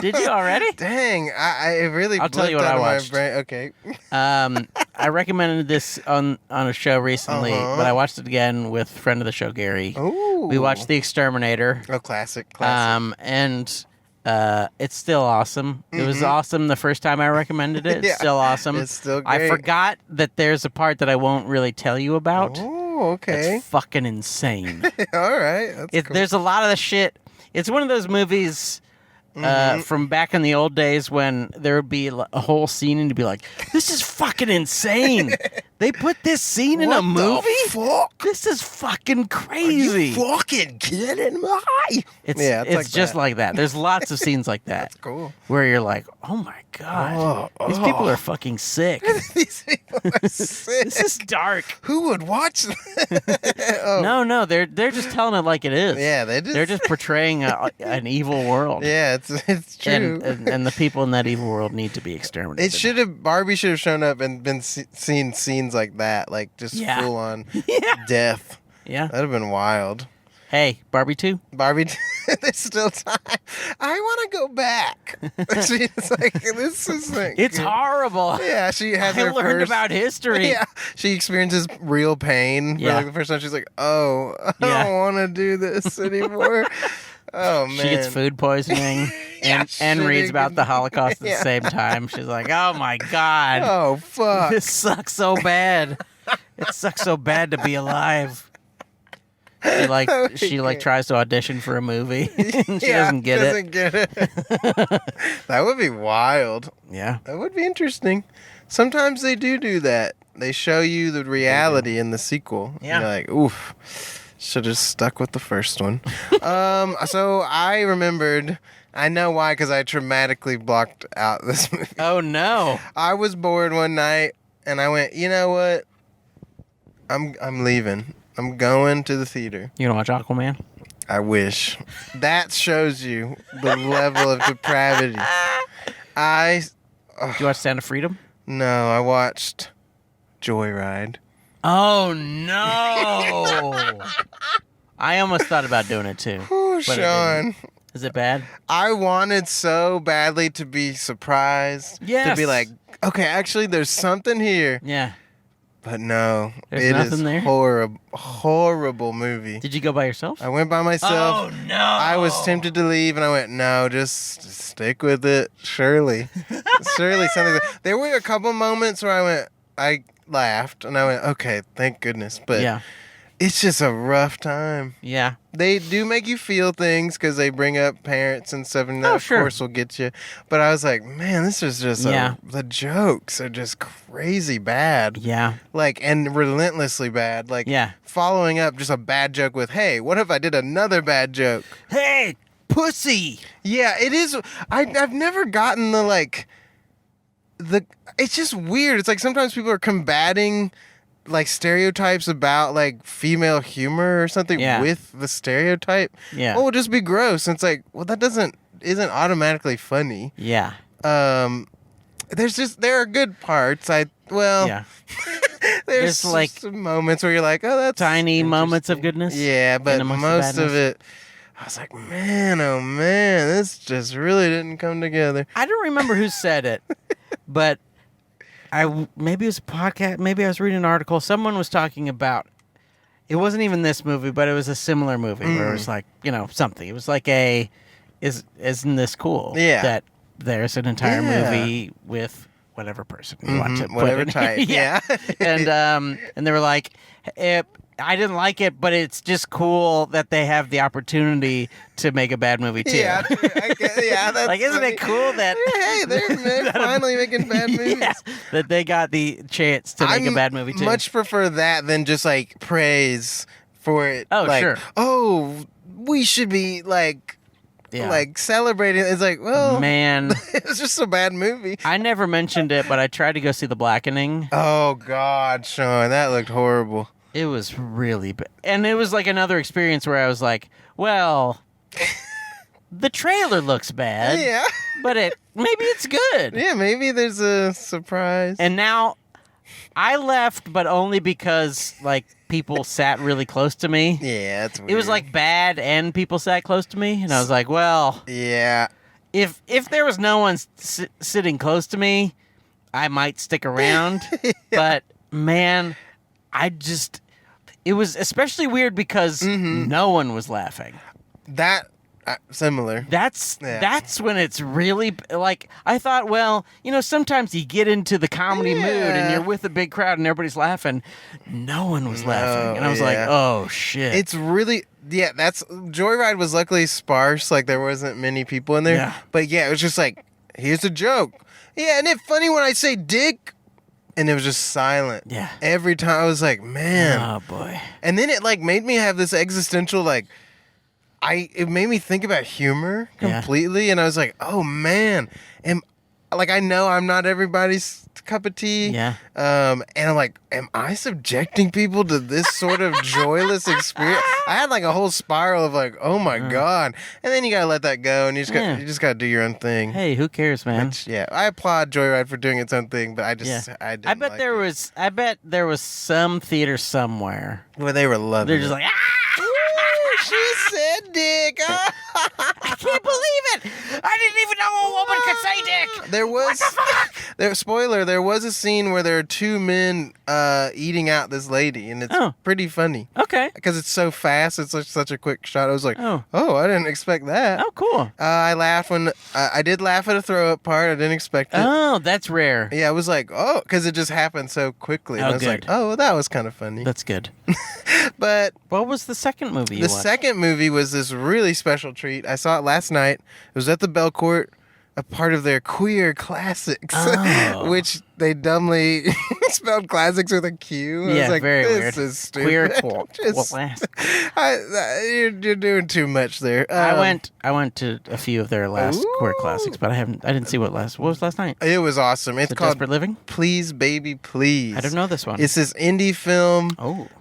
[SPEAKER 1] Did you already?
[SPEAKER 2] Dang, I it really.
[SPEAKER 1] I'll tell you what
[SPEAKER 2] out
[SPEAKER 1] I
[SPEAKER 2] of my
[SPEAKER 1] watched.
[SPEAKER 2] brain. Okay.
[SPEAKER 1] I recommended this on a show recently,
[SPEAKER 2] Uh-huh.
[SPEAKER 1] but I watched it again with friend of the show, Gary.
[SPEAKER 2] Ooh.
[SPEAKER 1] We watched The Exterminator.
[SPEAKER 2] Oh, classic.
[SPEAKER 1] And it's still awesome. It was awesome the first time I recommended it. It's
[SPEAKER 2] Yeah,
[SPEAKER 1] still awesome.
[SPEAKER 2] it's still
[SPEAKER 1] I
[SPEAKER 2] great.
[SPEAKER 1] forgot that there's a part that I won't really tell you about.
[SPEAKER 2] Oh, okay.
[SPEAKER 1] It's fucking insane.
[SPEAKER 2] All right. That's cool.
[SPEAKER 1] There's a lot of the shit. It's one of those movies from back in the old days when there would be a whole scene and you'd be like, this is fucking insane. They put this scene in a movie?
[SPEAKER 2] Fuck?
[SPEAKER 1] This is fucking crazy.
[SPEAKER 2] Fucking kidding me?
[SPEAKER 1] It's just like that. There's lots of scenes like that.
[SPEAKER 2] That's cool.
[SPEAKER 1] Where you're like, oh my God. These people are fucking sick.
[SPEAKER 2] These people are sick.
[SPEAKER 1] This is dark.
[SPEAKER 2] Who would watch that?
[SPEAKER 1] No, they're just telling it like it is.
[SPEAKER 2] Yeah,
[SPEAKER 1] They're just portraying an evil world.
[SPEAKER 2] Yeah, it's true.
[SPEAKER 1] And the people in that evil world need to be exterminated.
[SPEAKER 2] Barbie should have shown up and been seen scenes like that, like just full on death.
[SPEAKER 1] Yeah.
[SPEAKER 2] That'd have been wild.
[SPEAKER 1] Hey, Barbie 2?
[SPEAKER 2] Barbie, there's still time. I want to go back. She's like, this is like,
[SPEAKER 1] It's horrible.
[SPEAKER 2] Yeah, she has
[SPEAKER 1] I
[SPEAKER 2] her
[SPEAKER 1] learned
[SPEAKER 2] first,
[SPEAKER 1] about history.
[SPEAKER 2] Yeah, she experiences real pain.
[SPEAKER 1] Yeah.
[SPEAKER 2] For like the first time, she's like, oh, I don't want to do this anymore. Oh, man.
[SPEAKER 1] She gets food poisoning and reads about the Holocaust at the same time. She's like, oh my God.
[SPEAKER 2] Oh, fuck.
[SPEAKER 1] This sucks so bad. It sucks so bad to be alive. She tries to audition for a movie and she doesn't get it.
[SPEAKER 2] That would be wild.
[SPEAKER 1] Yeah.
[SPEAKER 2] That would be interesting. Sometimes they do that. They show you the reality in the sequel.
[SPEAKER 1] Yeah.
[SPEAKER 2] You're like, oof, should have stuck with the first one. So I remembered, I know why, because I traumatically blocked out this movie.
[SPEAKER 1] Oh no.
[SPEAKER 2] I was bored one night and I went, you know what? I'm leaving. I'm going to the theater.
[SPEAKER 1] You gonna watch Aquaman?
[SPEAKER 2] I wish. That shows you the level of depravity.
[SPEAKER 1] Did you watch Sound of Freedom?
[SPEAKER 2] No, I watched Joyride.
[SPEAKER 1] Oh no! I almost thought about doing it too.
[SPEAKER 2] Oh,
[SPEAKER 1] but
[SPEAKER 2] Sean.
[SPEAKER 1] Is it bad?
[SPEAKER 2] I wanted so badly to be surprised.
[SPEAKER 1] Yes.
[SPEAKER 2] To be like, okay, actually, there's something here.
[SPEAKER 1] Yeah.
[SPEAKER 2] But no,
[SPEAKER 1] There's
[SPEAKER 2] it
[SPEAKER 1] nothing
[SPEAKER 2] is
[SPEAKER 1] there?
[SPEAKER 2] horrible movie.
[SPEAKER 1] Did you go by yourself?
[SPEAKER 2] I went by myself.
[SPEAKER 1] Oh no!
[SPEAKER 2] I was tempted to leave, and I went, no, just stick with it. Surely something. There were a couple moments where I laughed, and I went, okay, thank goodness. But
[SPEAKER 1] yeah.
[SPEAKER 2] It's just a rough time.
[SPEAKER 1] Yeah.
[SPEAKER 2] They do make you feel things because they bring up parents and stuff, and that, of course, will get you. But I was like, man, this is just the jokes are just crazy bad.
[SPEAKER 1] Yeah.
[SPEAKER 2] And relentlessly bad. Following up just a bad joke with, hey, what if I did another bad joke?
[SPEAKER 1] Hey, pussy!
[SPEAKER 2] Yeah, it is. I've never gotten it's just weird. It's like sometimes people are combating stereotypes about female humor or something with the stereotype.
[SPEAKER 1] Yeah.
[SPEAKER 2] Oh, it'll just be gross. And it's like, well, that isn't automatically funny.
[SPEAKER 1] Yeah.
[SPEAKER 2] There are good parts.
[SPEAKER 1] Yeah.
[SPEAKER 2] There's some moments where you're like, oh, that's
[SPEAKER 1] tiny moments of goodness.
[SPEAKER 2] Yeah, but most of it, I was like, man, oh man, this just really didn't come together.
[SPEAKER 1] I don't remember who said it, but maybe it was a podcast, maybe I was reading an article. Someone was talking about, it wasn't even this movie, but it was a similar movie where it was something. It was like isn't this cool?
[SPEAKER 2] Yeah.
[SPEAKER 1] That there's an entire movie with whatever person you want to put
[SPEAKER 2] whatever
[SPEAKER 1] in.
[SPEAKER 2] type. Yeah.
[SPEAKER 1] And they were like, I didn't like it, but it's just cool that they have the opportunity to make a bad movie too.
[SPEAKER 2] Yeah, that's
[SPEAKER 1] isn't it cool that
[SPEAKER 2] hey, they're finally making bad movies?
[SPEAKER 1] Yeah, that they got the chance to make a bad movie too.
[SPEAKER 2] Much prefer that than just praise for it.
[SPEAKER 1] Oh, sure.
[SPEAKER 2] Oh, we should be celebrating. It's like, well,
[SPEAKER 1] man,
[SPEAKER 2] it's just a bad movie.
[SPEAKER 1] I never mentioned it, but I tried to go see The Blackening.
[SPEAKER 2] Oh God, Sean, that looked horrible.
[SPEAKER 1] It was really bad. And it was another experience where I was like, well, the trailer looks bad.
[SPEAKER 2] Yeah.
[SPEAKER 1] But maybe it's good.
[SPEAKER 2] Yeah, maybe there's a surprise.
[SPEAKER 1] And now I left, but only because people sat really close to me.
[SPEAKER 2] Yeah, that's weird.
[SPEAKER 1] It was bad and people sat close to me. And I was like, well.
[SPEAKER 2] Yeah.
[SPEAKER 1] if there was no one sitting close to me, I might stick around. But man, it was especially weird because no one was laughing.
[SPEAKER 2] That similar.
[SPEAKER 1] That's when it's really like, I thought, well, sometimes you get into the comedy mood and you're with a big crowd and everybody's laughing. No one was laughing. And I was like, oh shit.
[SPEAKER 2] It's really, that's, Joyride was luckily sparse. Like there wasn't many people in there.
[SPEAKER 1] Yeah.
[SPEAKER 2] But yeah, it was just like, here's a joke. Yeah, isn't it funny when I say dick? And it was just silent.
[SPEAKER 1] Yeah.
[SPEAKER 2] Every time I was like, man.
[SPEAKER 1] Oh boy.
[SPEAKER 2] And then it like made me have this existential like, it made me think about humor completely, and I was like, "Oh man, I know I'm not everybody's cup of tea."
[SPEAKER 1] Yeah.
[SPEAKER 2] And I'm like, "Am I subjecting people to this sort of joyless experience?" I had like a whole spiral of like, "Oh my god!" And then you gotta let that go, and you just gotta do your own thing.
[SPEAKER 1] Hey, who cares, man?
[SPEAKER 2] I applaud Joyride for doing its own thing, but I didn't.
[SPEAKER 1] I bet there was some theater somewhere
[SPEAKER 2] where they were loving.
[SPEAKER 1] They're just
[SPEAKER 2] it.
[SPEAKER 1] like, ah!
[SPEAKER 2] She said dick.
[SPEAKER 1] I can't believe it. I didn't even know a woman could say dick.
[SPEAKER 2] There was,
[SPEAKER 1] what the fuck?
[SPEAKER 2] Spoiler, there was a scene where there are two men eating out this lady, and it's pretty funny.
[SPEAKER 1] Okay.
[SPEAKER 2] Because it's so fast. It's such a quick shot. I was like, oh, I didn't expect that.
[SPEAKER 1] Oh, cool.
[SPEAKER 2] I laughed when, I did laugh at a throw-up part. I didn't expect it.
[SPEAKER 1] Oh, that's rare.
[SPEAKER 2] Yeah, I was like, oh, because it just happened so quickly. And I was like, oh, that was kind of funny.
[SPEAKER 1] That's good.
[SPEAKER 2] But
[SPEAKER 1] what was the second movie you watched?
[SPEAKER 2] The second movie was this really special treat. I saw it last night. It was at the Belcourt, a part of their queer classics, which they dumbly spelled classics with a Q. I was like,
[SPEAKER 1] very
[SPEAKER 2] this
[SPEAKER 1] weird.
[SPEAKER 2] is stupid.
[SPEAKER 1] Queer classics.
[SPEAKER 2] You're doing too much there.
[SPEAKER 1] I went to a few of their last queer classics, but I didn't see what was last night.
[SPEAKER 2] It was awesome. It's called
[SPEAKER 1] Desperate Living?
[SPEAKER 2] Please Baby Please.
[SPEAKER 1] I don't know this one.
[SPEAKER 2] It's this indie film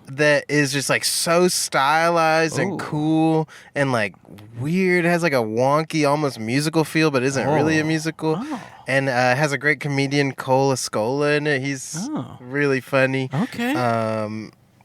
[SPEAKER 2] that is just like so stylized and cool and like weird. It has like a wonky, almost musical feel, but isn't really a musical. And has a great comedian, Cole Escola, in it. He's really funny.
[SPEAKER 1] Okay.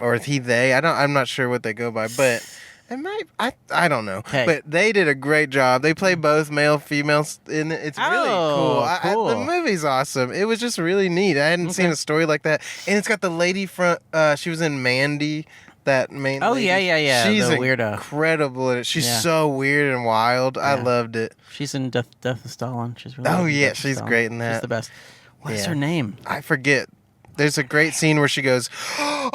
[SPEAKER 2] Or he, they. I'm not sure what they go by, but it might. I don't know.
[SPEAKER 1] Hey.
[SPEAKER 2] But they did a great job. They play both male, females in it. It's really cool.
[SPEAKER 1] Cool.
[SPEAKER 2] The movie's awesome. It was just really neat. I hadn't seen a story like that. And it's got the lady from. She was in Mandy. That main.
[SPEAKER 1] Oh
[SPEAKER 2] lady.
[SPEAKER 1] yeah.
[SPEAKER 2] She's
[SPEAKER 1] the weirdo.
[SPEAKER 2] Incredible in it. She's so weird and wild. I loved it.
[SPEAKER 1] She's in Death of Stalin. She's really.
[SPEAKER 2] She's great in that.
[SPEAKER 1] She's the best. What is her name?
[SPEAKER 2] I forget. There's a great scene where she goes, Arthur!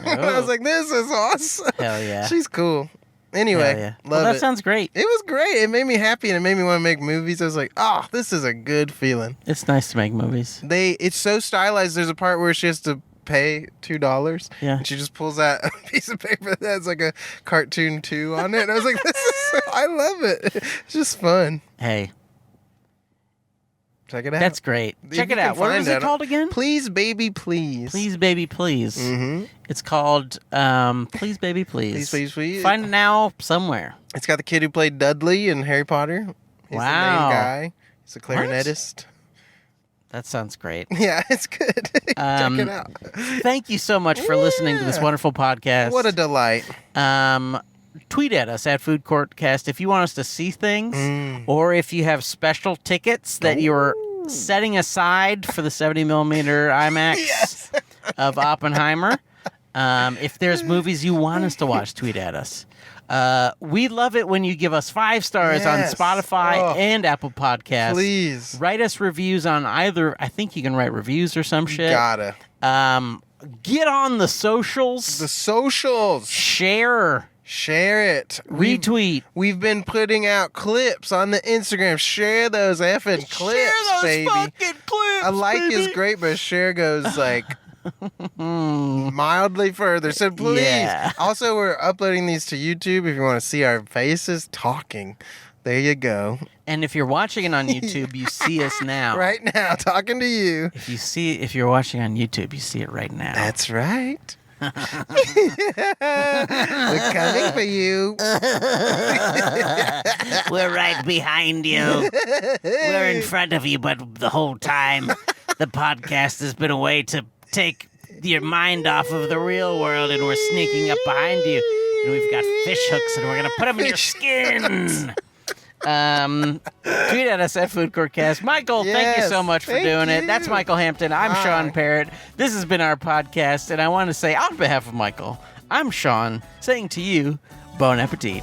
[SPEAKER 2] And I was like, this is awesome.
[SPEAKER 1] Hell yeah.
[SPEAKER 2] She's cool. Anyway, love
[SPEAKER 1] that
[SPEAKER 2] it.
[SPEAKER 1] sounds great.
[SPEAKER 2] It was great. It made me happy and it made me want to make movies. I was like, oh, this is a good feeling.
[SPEAKER 1] It's nice to make movies.
[SPEAKER 2] It's so stylized. There's a part where she has to pay $2.
[SPEAKER 1] Yeah.
[SPEAKER 2] And she just pulls out a piece of paper that has like a cartoon 2 on it. And I was like, I love it. It's just fun.
[SPEAKER 1] Hey.
[SPEAKER 2] Check it out.
[SPEAKER 1] That's great. Check it out. What is it called again?
[SPEAKER 2] Please, Baby, Please.
[SPEAKER 1] Please, Baby, Please.
[SPEAKER 2] Mm-hmm.
[SPEAKER 1] It's called Please, Baby, Please.
[SPEAKER 2] Please, Please, Please.
[SPEAKER 1] Find it now somewhere.
[SPEAKER 2] It's got the kid who played Dudley in Harry Potter. He's the main guy. He's a clarinetist.
[SPEAKER 1] That sounds great.
[SPEAKER 2] Yeah, it's good. Check it out.
[SPEAKER 1] Thank you so much for listening to this wonderful podcast.
[SPEAKER 2] What a delight.
[SPEAKER 1] Tweet at us at Food Courtcast if you want us to see things, or if you have special tickets that you're setting aside for the 70 millimeter IMAX of Oppenheimer. If there's movies you want us to watch, tweet at us. We love it when you give us 5 stars on Spotify and Apple Podcasts.
[SPEAKER 2] Please.
[SPEAKER 1] Write us reviews on either. I think you can write reviews or some shit.
[SPEAKER 2] Gotta.
[SPEAKER 1] Get on the socials.
[SPEAKER 2] The socials.
[SPEAKER 1] Share it. Retweet.
[SPEAKER 2] We've been putting out clips on the Instagram. Share those effing clips,
[SPEAKER 1] Share those
[SPEAKER 2] baby.
[SPEAKER 1] fucking clips,
[SPEAKER 2] A like
[SPEAKER 1] baby.
[SPEAKER 2] is great, but a share goes like mildly further. So please.
[SPEAKER 1] Yeah.
[SPEAKER 2] Also, we're uploading these to YouTube if you want to see our faces talking. There you go.
[SPEAKER 1] And if you're watching it on YouTube, you see us now.
[SPEAKER 2] Right now, talking to you.
[SPEAKER 1] If you're watching on YouTube, you see it right now.
[SPEAKER 2] That's right. We're coming for you.
[SPEAKER 1] We're right behind you. We're in front of you, but the whole time the podcast has been a way to take your mind off of the real world, and we're sneaking up behind you, and we've got fish hooks, and we're going to put them in your skin. Tweet at us at Food Court Cast. Michael, thank you
[SPEAKER 2] Yes,
[SPEAKER 1] so much for
[SPEAKER 2] thank
[SPEAKER 1] doing it.
[SPEAKER 2] you.
[SPEAKER 1] That's Michael Hampton. I'm
[SPEAKER 2] Hi.
[SPEAKER 1] Sean Parrott. This has been our podcast, and I want to say on behalf of Michael, I'm Sean, saying to you, bon appetit.